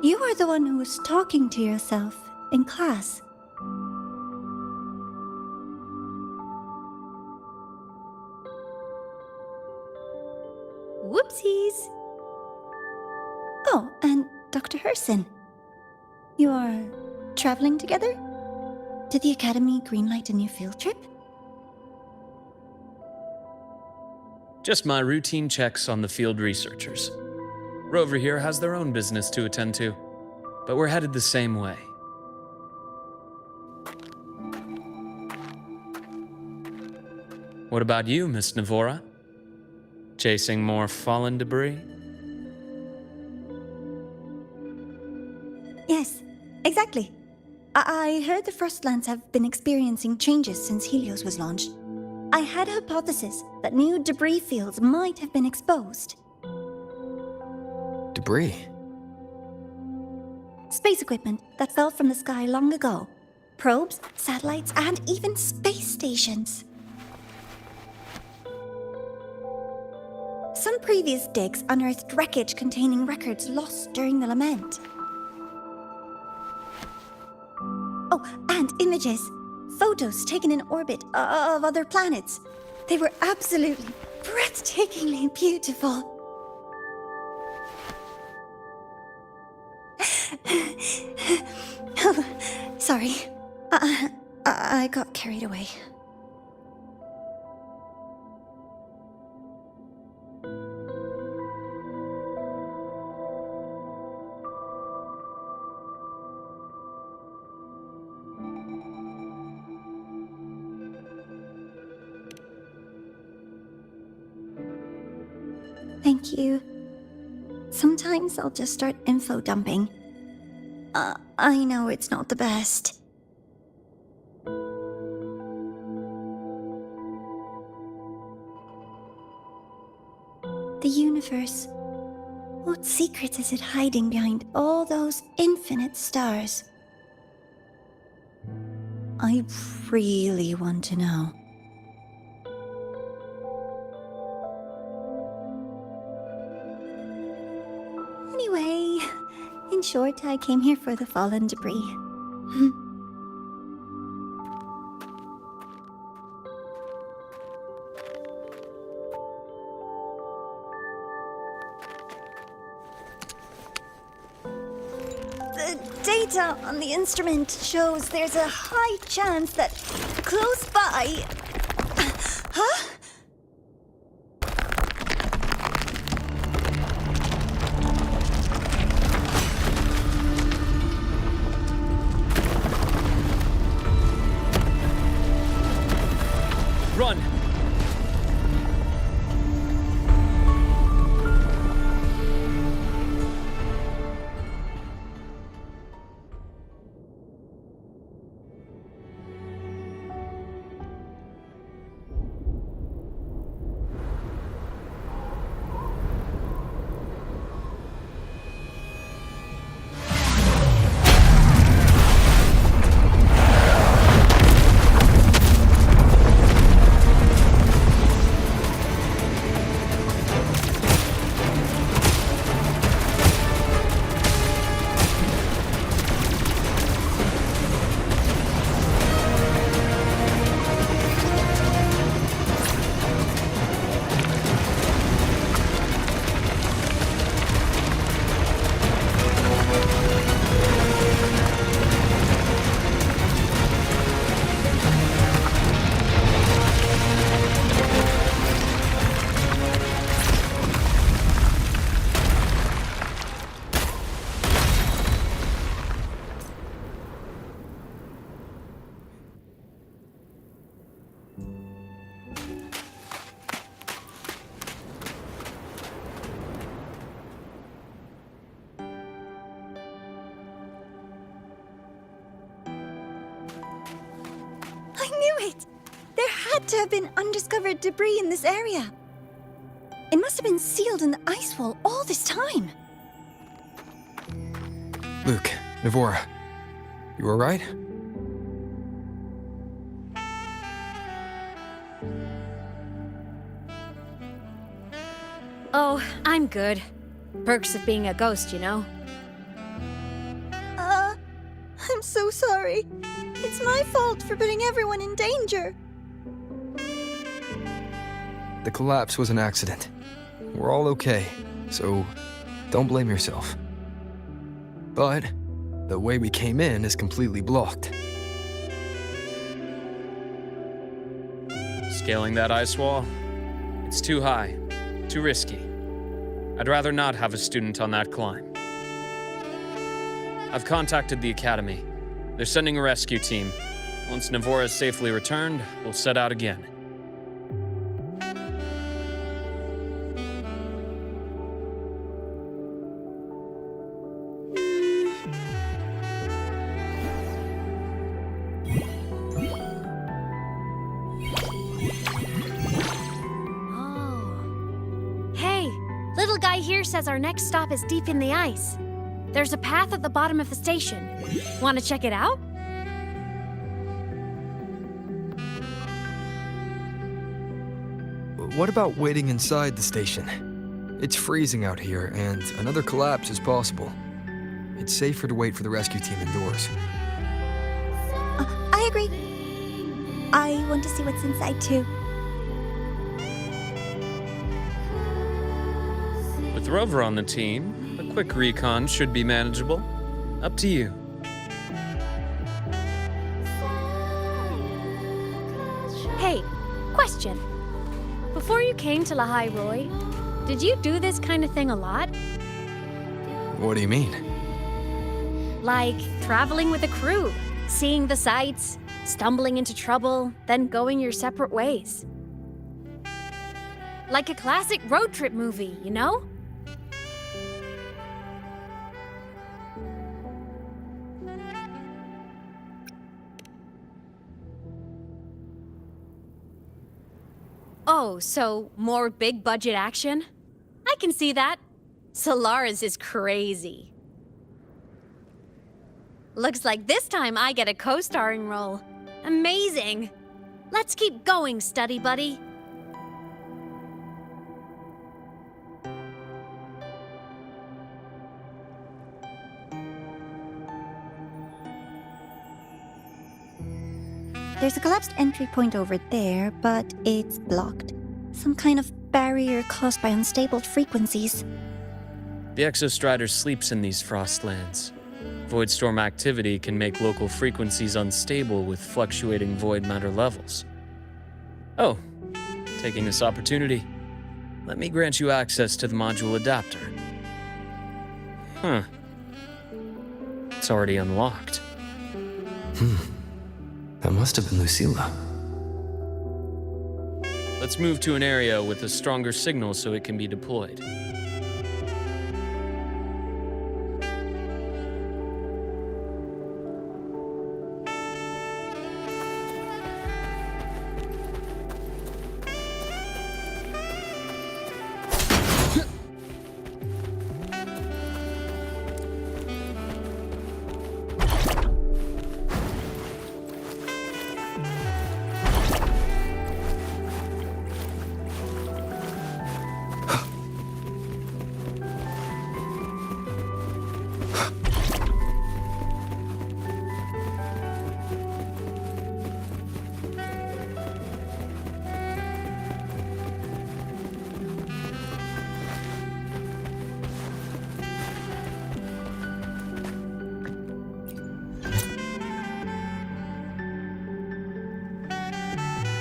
You are the one who was talking to yourself in class. Whoopsies! Oh, and Dr. Herson. You are traveling together? Did the Academy greenlight a new field trip? Just my routine checks on the field researchers. Rover here has their own business to attend to, but we're headed the same way. What about you, Miss Navora? Chasing more fallen debris? Yes, exactly. I heard the Frostlands have been experiencing changes since Helios was launched. I had a hypothesis that new debris fields might have been exposed. Debris? Space equipment that fell from the sky long ago. Probes, satellites, and even space stations. Some previous digs unearthed wreckage containing records lost during the lament. Oh, and images. Photos taken in orbit of other planets. They were absolutely breathtakingly beautiful. Oh, sorry. I got carried away. Thank you. Sometimes I'll just start info dumping. I know it's not the best. The universe. What secrets is it hiding behind all those infinite stars? I really want to know. Anyway, in short, I came here for the fallen debris. The data on the instrument shows there's a high chance that close by... Huh? Run! I knew it! There had to have been undiscovered debris in this area. It must have been sealed in the ice wall all this time. Luke, Navora, you alright? Oh, I'm good. Perks of being a ghost, you know? I'm so sorry. It's my fault for putting everyone in danger. The collapse was an accident. We're all okay, so don't blame yourself. But the way we came in is completely blocked. Scaling that ice wall? It's too high, too risky. I'd rather not have a student on that climb. I've contacted the Academy. They're sending a rescue team. Once Navora is safely returned, we'll set out again. Little guy here says our next stop is deep in the ice. There's a path at the bottom of the station. Want to check it out? What about waiting inside the station? It's freezing out here, and another collapse is possible. It's safer to wait for the rescue team indoors. I agree. I want to see what's inside too. With Rover on the team, a quick recon should be manageable. Up to you. Hey, question. Before you came to Lahai Roy, did you do this kind of thing a lot? What do you mean? Like traveling with a crew, seeing the sights, stumbling into trouble, then going your separate ways. Like a classic road trip movie, you know? Oh, so more big budget action? I can see that. Solaris is crazy. Looks like this time I get a co-starring role. Amazing. Let's keep going, study buddy. There's a collapsed entry point over there, but it's blocked. Some kind of barrier caused by unstable frequencies. The Exostrider sleeps in these frostlands. Void storm activity can make local frequencies unstable with fluctuating void matter levels. Oh, taking this opportunity, let me grant you access to the module adapter. Huh. It's already unlocked. That must have been Lucilla. Let's move to an area with a stronger signal so it can be deployed.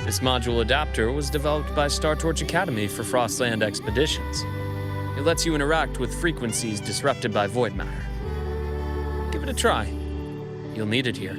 This module adapter was developed by Star Torch Academy for Frostland expeditions. It lets you interact with frequencies disrupted by void matter. Give it a try. You'll need it here.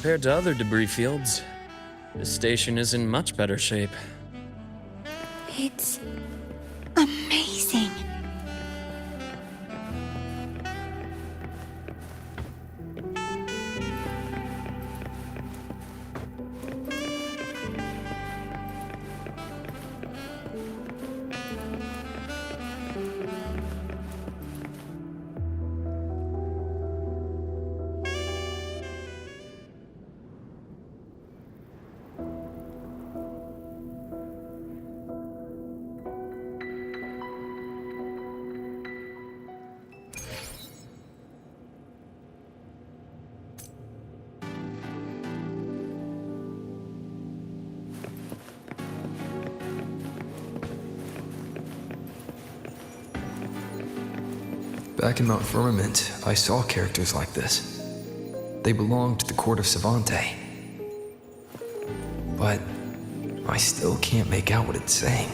Compared to other debris fields, this station is in much better shape. It's amazing. Back in Mount Firmament, I saw characters like this. They belonged to the court of Savante. But I still can't make out what it's saying.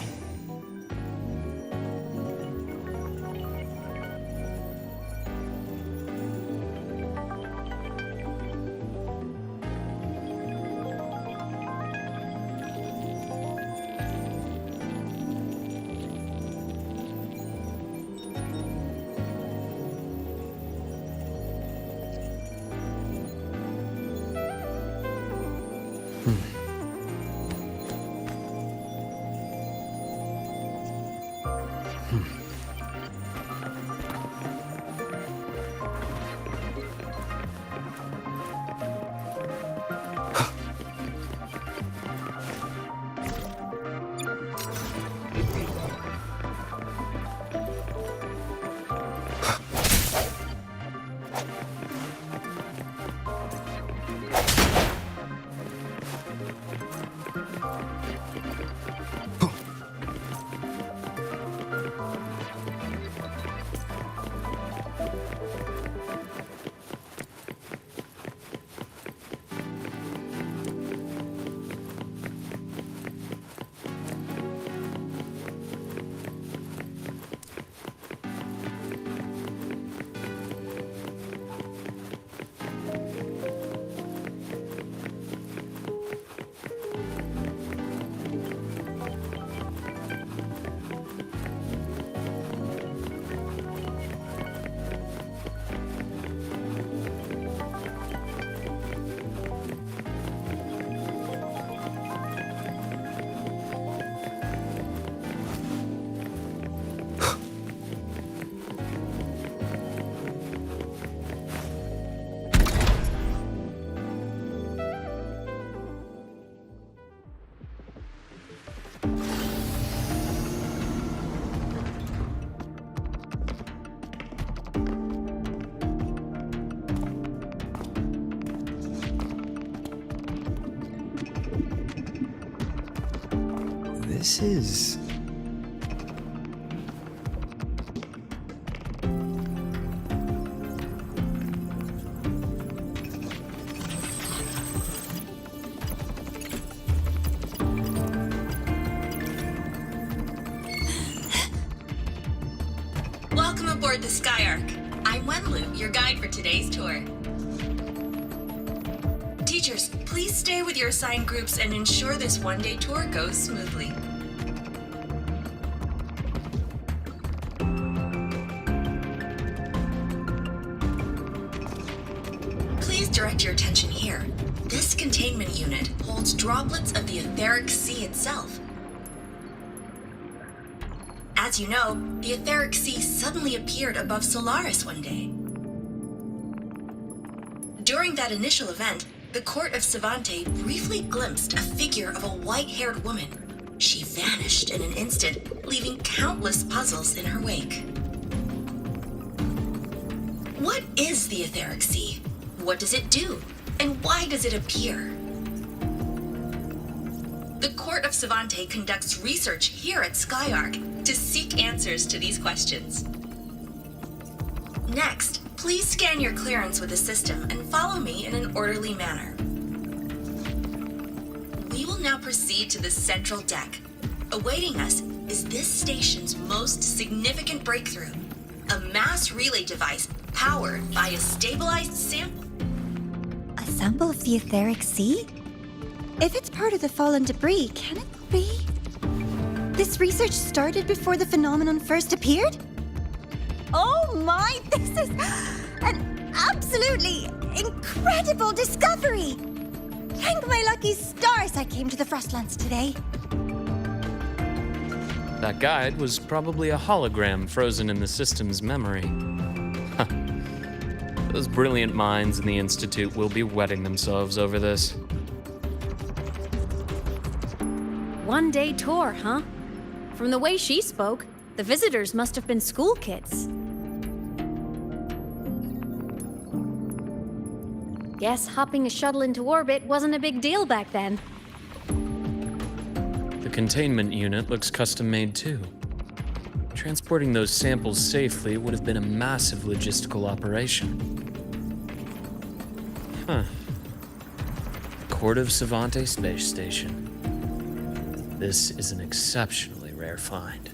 This is... Welcome aboard the Skyark. I'm Wenlu, your guide for today's tour. Teachers, please stay with your assigned groups and ensure this one-day tour goes smoothly. Please direct your attention here. This containment unit holds droplets of the etheric sea itself. As you know, the etheric sea suddenly appeared above Solaris one day. During that initial event, the court of Savante briefly glimpsed a figure of a white-haired woman. She vanished in an instant, leaving countless puzzles in her wake. What is the etheric sea? What does it do? And why does it appear? The court of Savante conducts research here at Skyark to seek answers to these questions. Next, please scan your clearance with the system and follow me in an orderly manner. We will now proceed to the central deck. Awaiting us is this station's most significant breakthrough, a mass relay device powered by a stabilized sample. A sample of the etheric sea? If it's part of the fallen debris, can it be? This research started before the phenomenon first appeared? Oh my, this is an absolutely incredible discovery! Thank my lucky stars I came to the Frostlands today. That guide was probably a hologram frozen in the system's memory. Those brilliant minds in the Institute will be wetting themselves over this. One-day tour, huh? From the way she spoke, the visitors must have been school kids. Guess hopping a shuttle into orbit wasn't a big deal back then. The containment unit looks custom-made too. Transporting those samples safely would have been a massive logistical operation. Huh. Court of Savante Space Station. This is an exceptionally rare find.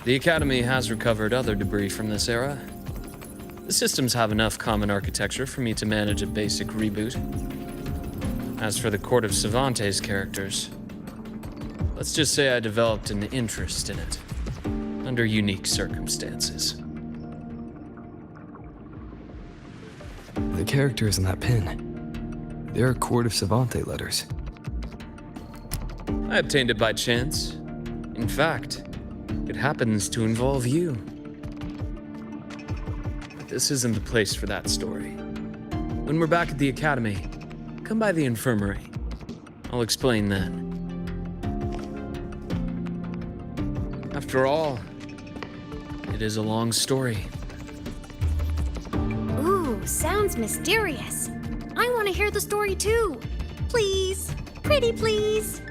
The Academy has recovered other debris from this era. The systems have enough common architecture for me to manage a basic reboot. As for the Court of Savante's characters, let's just say I developed an interest in it, under unique circumstances. The characters in that pin, they're Court of Savante letters. I obtained it by chance. In fact, it happens to involve you. But this isn't the place for that story. When we're back at the Academy, come by the infirmary. I'll explain then. After all, it is a long story. Ooh, sounds mysterious. I want to hear the story too. Please, pretty please.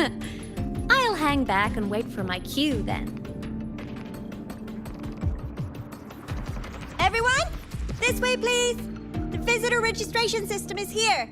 I'll hang back and wait for my cue then. Everyone, this way, please. The visitor registration system is here.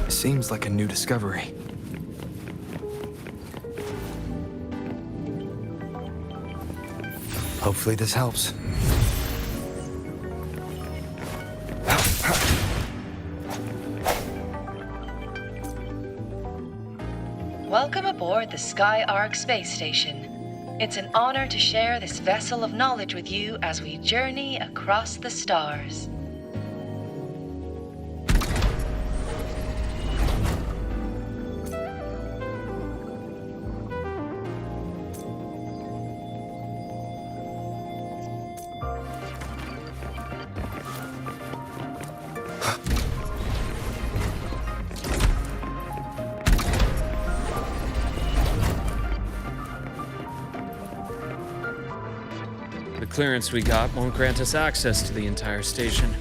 Seems like a new discovery. Hopefully this helps. Welcome aboard the Sky Ark space station. It's an honor to share this vessel of knowledge with you as we journey across the stars. The clearance we got won't grant us access to the entire station.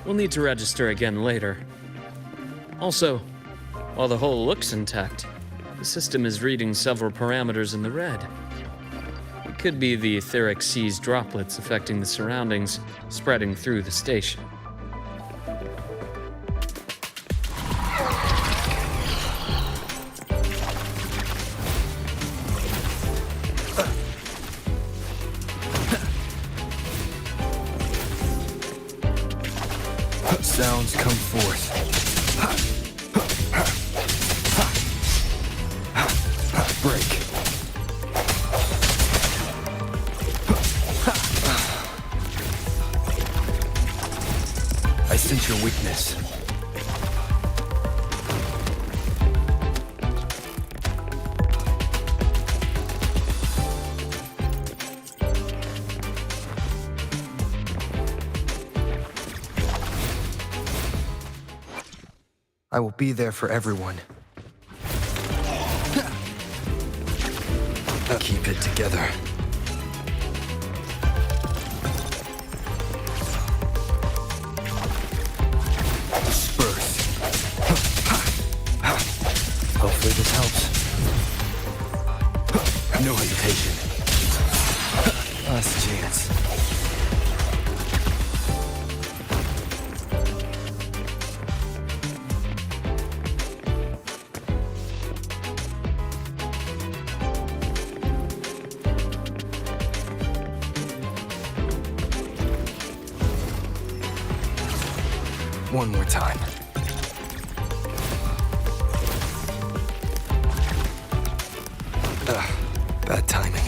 We'll need to register again later. Also, while the hull looks intact, the system is reading several parameters in the red. It could be the etheric sea's droplets affecting the surroundings, spreading through the station. Sounds come forth. Break. I sense your weakness. I will be there for everyone. Keep it together. Disperse. Hopefully this helps. No hesitation. Last chance. One more time. Bad timing.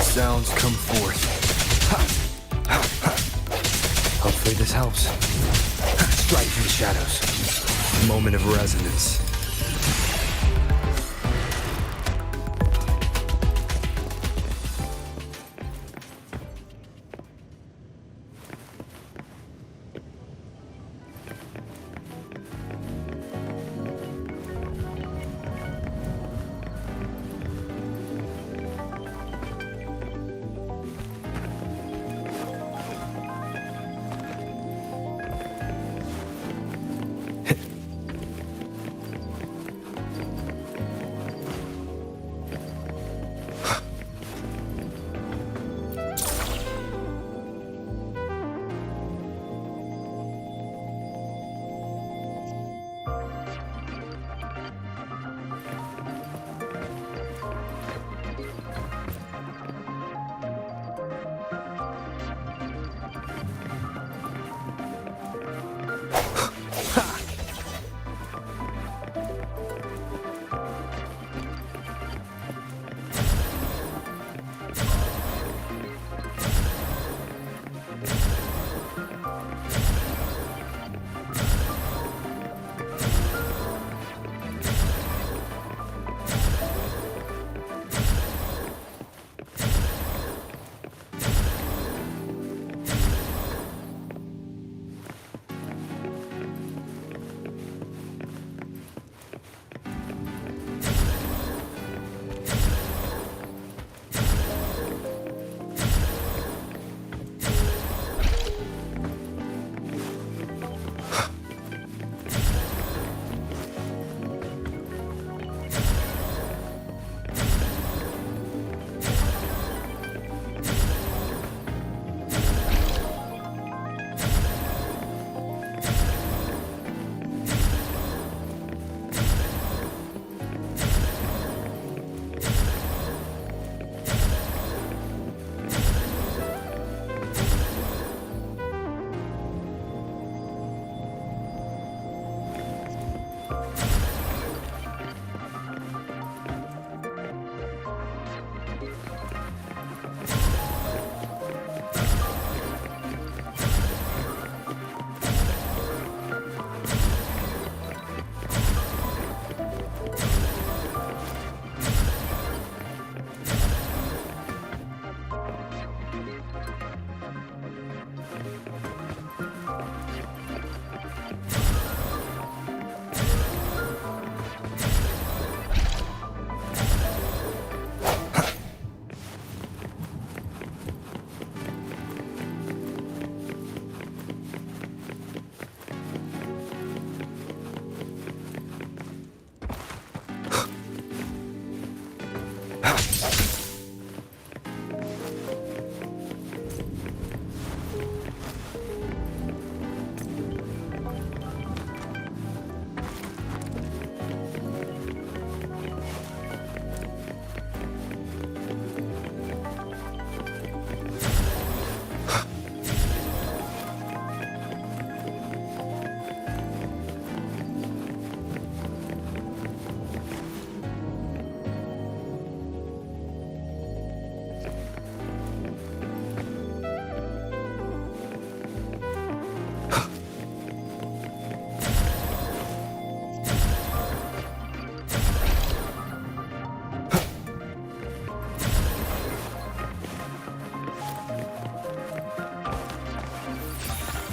Sounds come forth. Hopefully this helps. Strike from the shadows. Moment of resonance.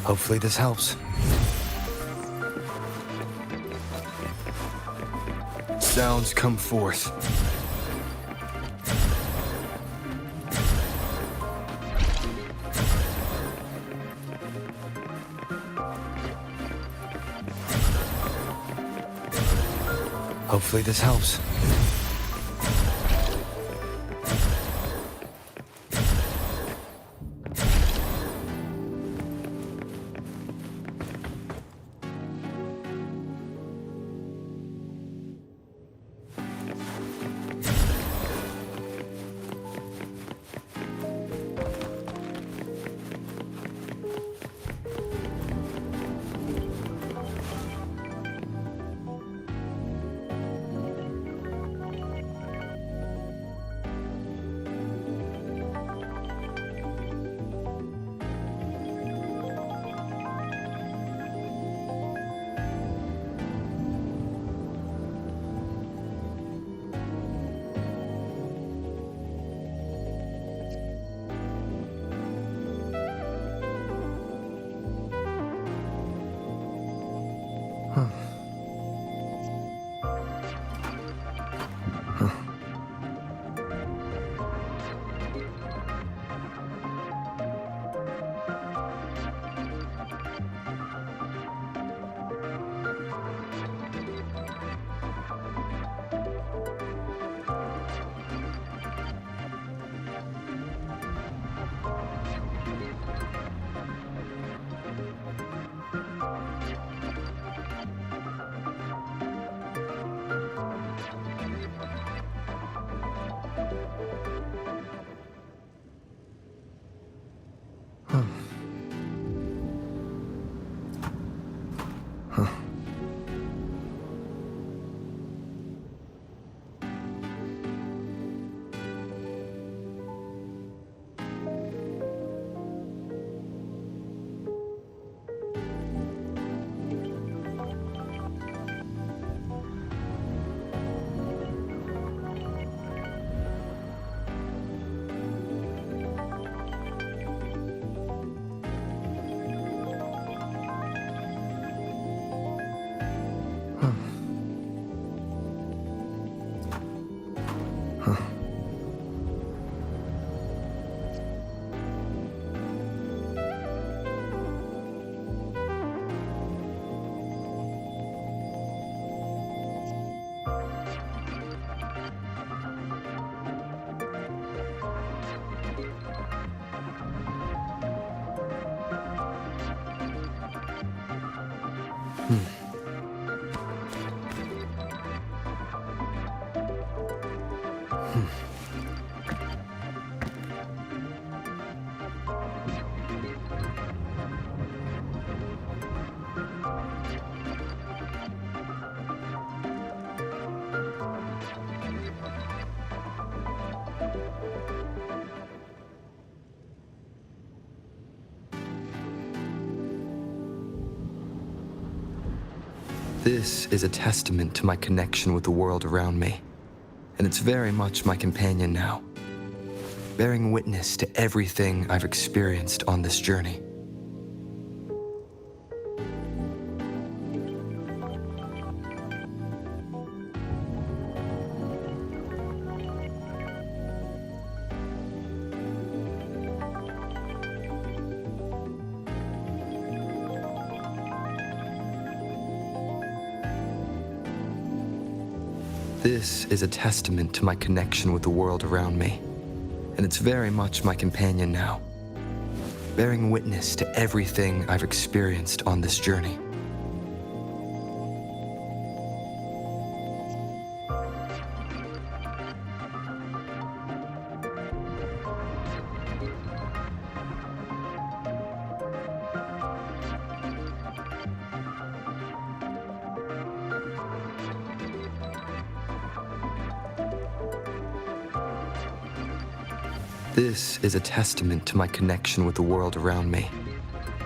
Hopefully this helps. Sounds come forth. Hopefully this helps. This is a testament to my connection with the world around me, and it's very much my companion now, bearing witness to everything I've experienced on this journey. This is a testament to my connection with the world around me, and it's very much my companion now, bearing witness to everything I've experienced on this journey. This is a testament to my connection with the world around me,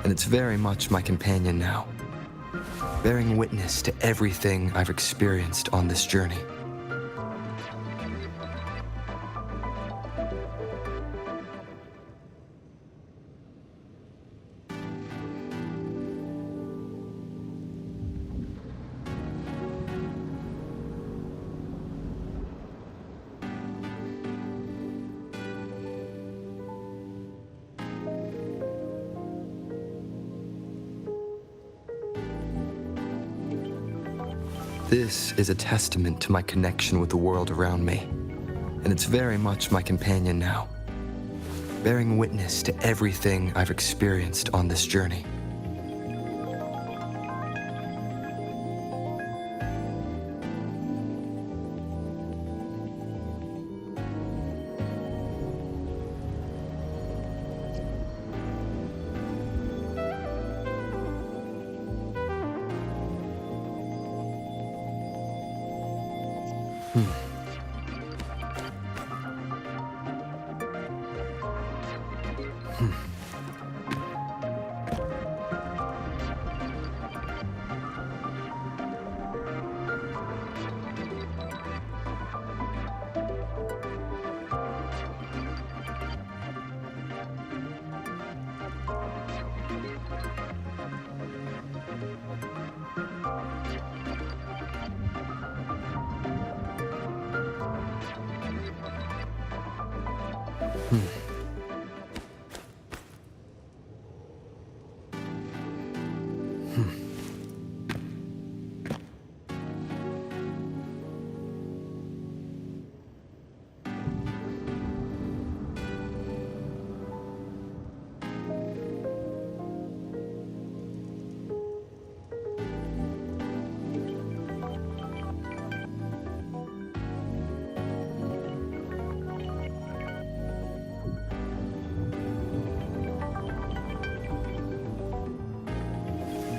and it's very much my companion now, bearing witness to everything I've experienced on this journey. This is a testament to my connection with the world around me, and it's very much my companion now, bearing witness to everything I've experienced on this journey.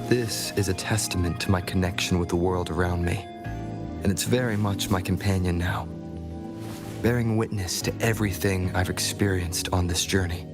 This is a testament to my connection with the world around me, and it's very much my companion now, bearing witness to everything I've experienced on this journey.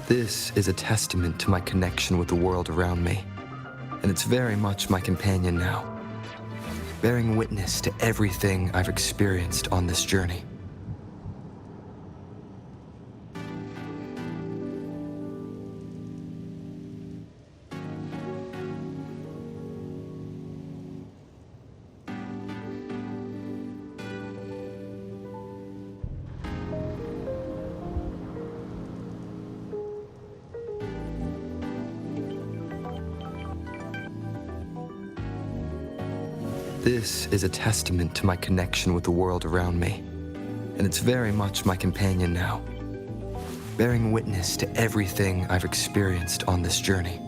This is a testament to my connection with the world around me, and it's very much my companion now, bearing witness to everything I've experienced on this journey. This is a testament to my connection with the world around me, and it's very much my companion now, bearing witness to everything I've experienced on this journey.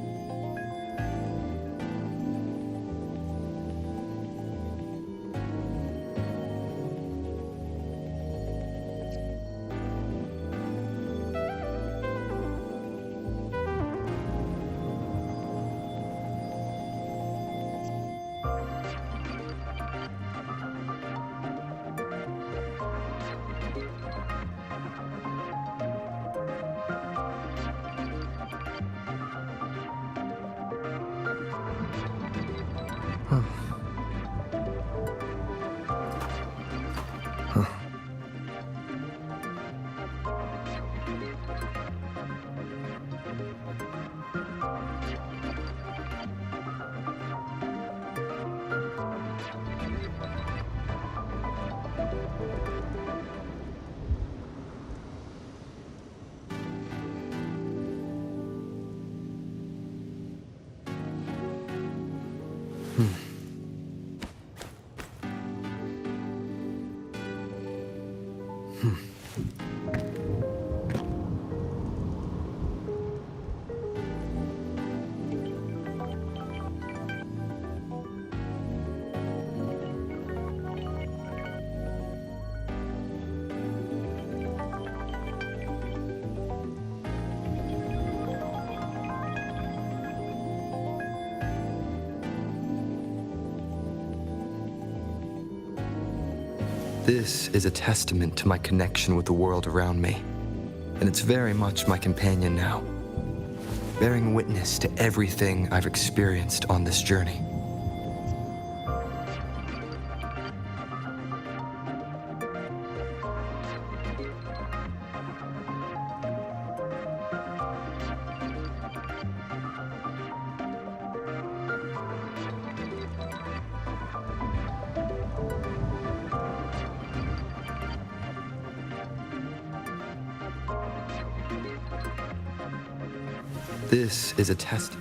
This is a testament to my connection with the world around me, and it's very much my companion now, bearing witness to everything I've experienced on this journey. This is a test.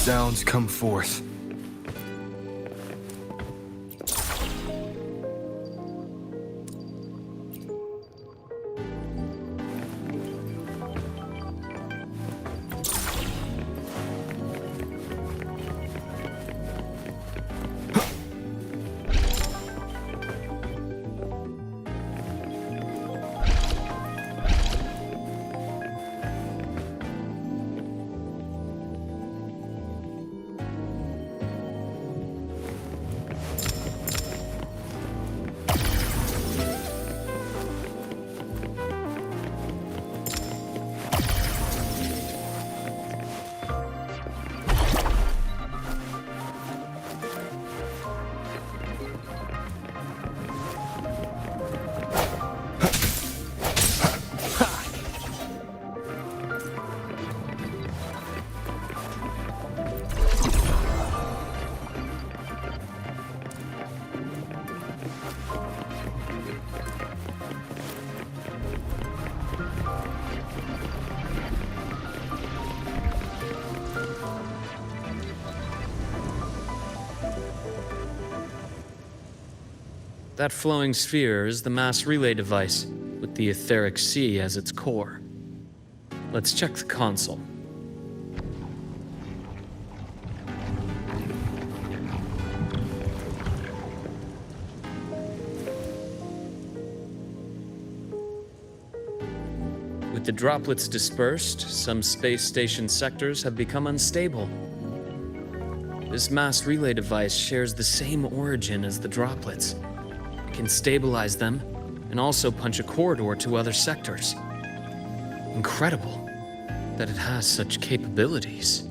Sounds come forth. That flowing sphere is the mass relay device, with the etheric sea as its core. Let's check the console. With the droplets dispersed, some space station sectors have become unstable. This mass relay device shares the same origin as the droplets. It can stabilize them and also punch a corridor to other sectors. Incredible that it has such capabilities.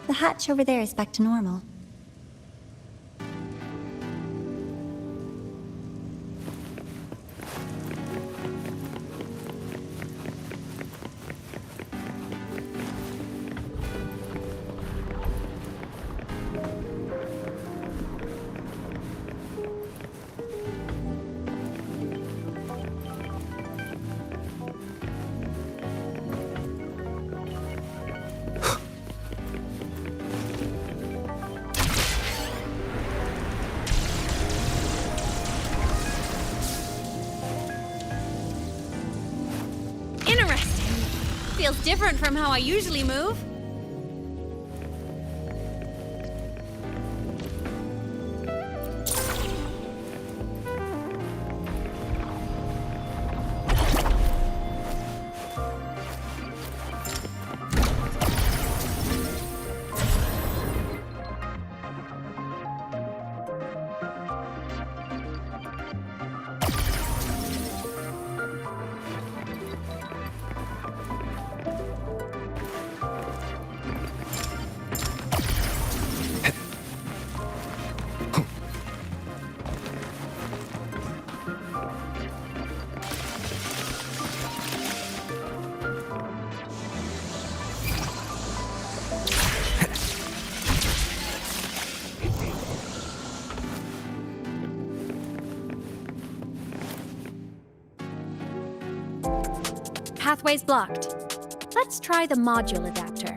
The hatch over there is back to normal. Feels different from how I usually move. Pathway's blocked. Let's try the module adapter.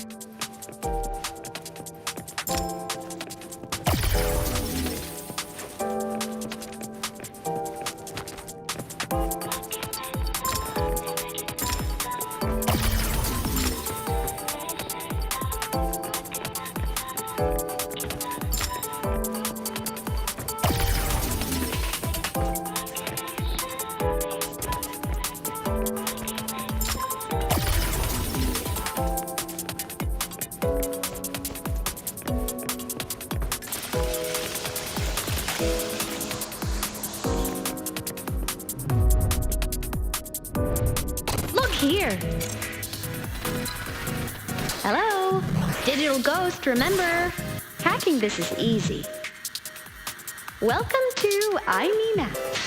Here. Hello? Digital Ghost, remember? Hacking this is easy. Welcome to iMe Maps.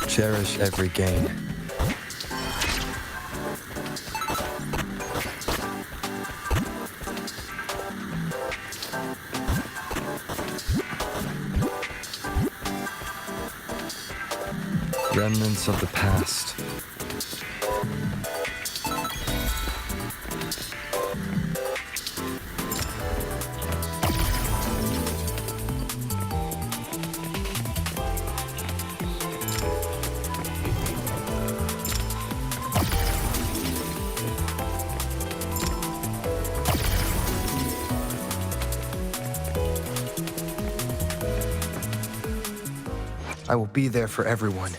Cherish every gain. Remnants of the past. I will be there for everyone.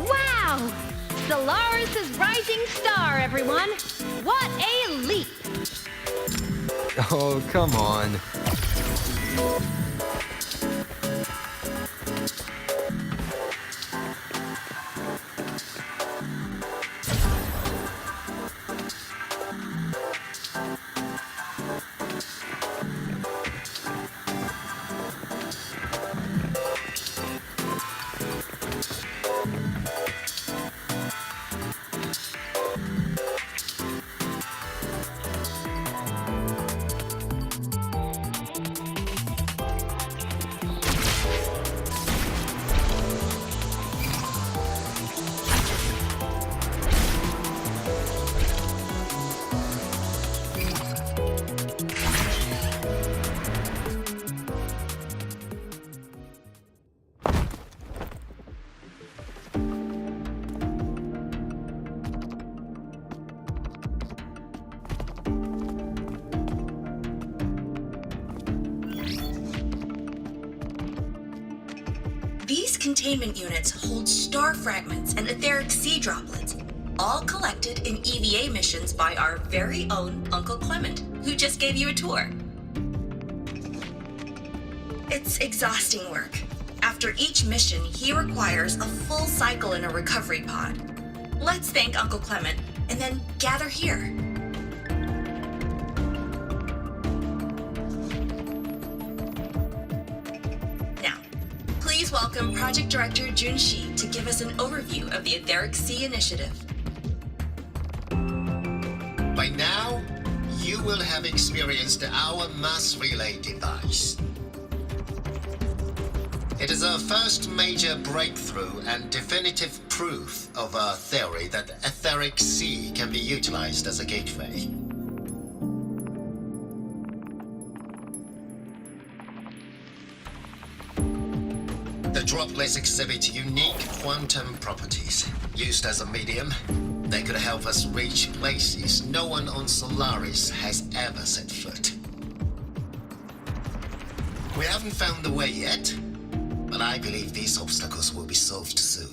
Wow! Stellaris' rising star, everyone! What a leap! Oh, come on. These containment units hold star fragments and etheric sea droplets, all collected in EVA missions by our very own Uncle Clement, who just gave you a tour. It's exhausting work. After each mission, he requires a full cycle in a recovery pod. Let's thank Uncle Clement, and then gather here. Please welcome Project Director Jun Shi to give us an overview of the Etheric Sea Initiative. By now, you will have experienced our mass relay device. It is our first major breakthrough and definitive proof of our theory that the Etheric Sea can be utilized as a gateway. The droplets exhibit unique quantum properties. Used as a medium, they could help us reach places no one on Solaris has ever set foot. We haven't found the way yet, but I believe these obstacles will be solved soon.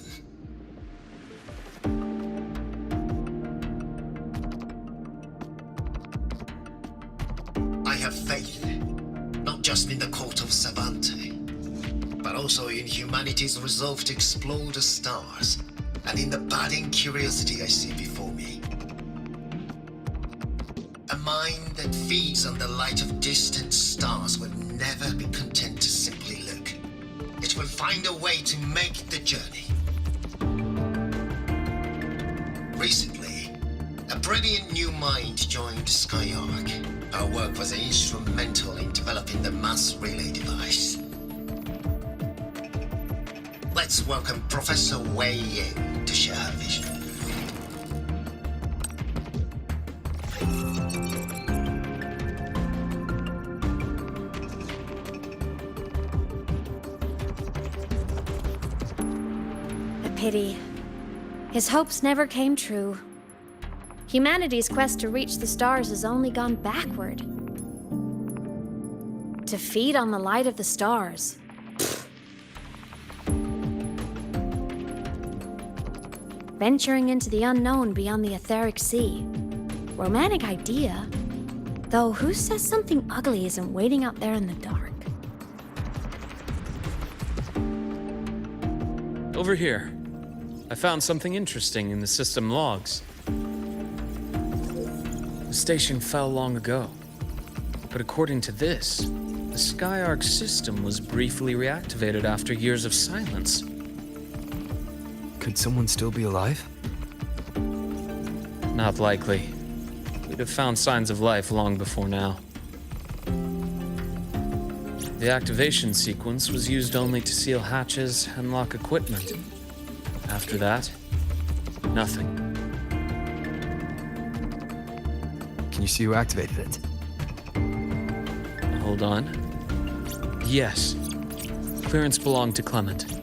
I have faith, not just in the court of Savante, but also in humanity's resolve to explore the stars, and in the budding curiosity I see before me. A mind that feeds on the light of distant stars will never be content to simply look. It will find a way to make the journey. Recently, a brilliant new mind joined Skyark. Our work was instrumental in developing the mass relay device. Let's welcome Professor Wei Ying to share her vision. A pity. His hopes never came true. Humanity's quest to reach the stars has only gone backward. To feed on the light of the stars. Venturing into the unknown beyond the Etheric Sea. Romantic idea. Though who says something ugly isn't waiting out there in the dark? Over here. I found something interesting in the system logs. The station fell long ago. But according to this, the Skyark system was briefly reactivated after years of silence. Could someone still be alive? Not likely. We'd have found signs of life long before now. The activation sequence was used only to seal hatches and lock equipment. After that, nothing. Can you see who activated it? Hold on. Yes. Clearance belonged to Clement.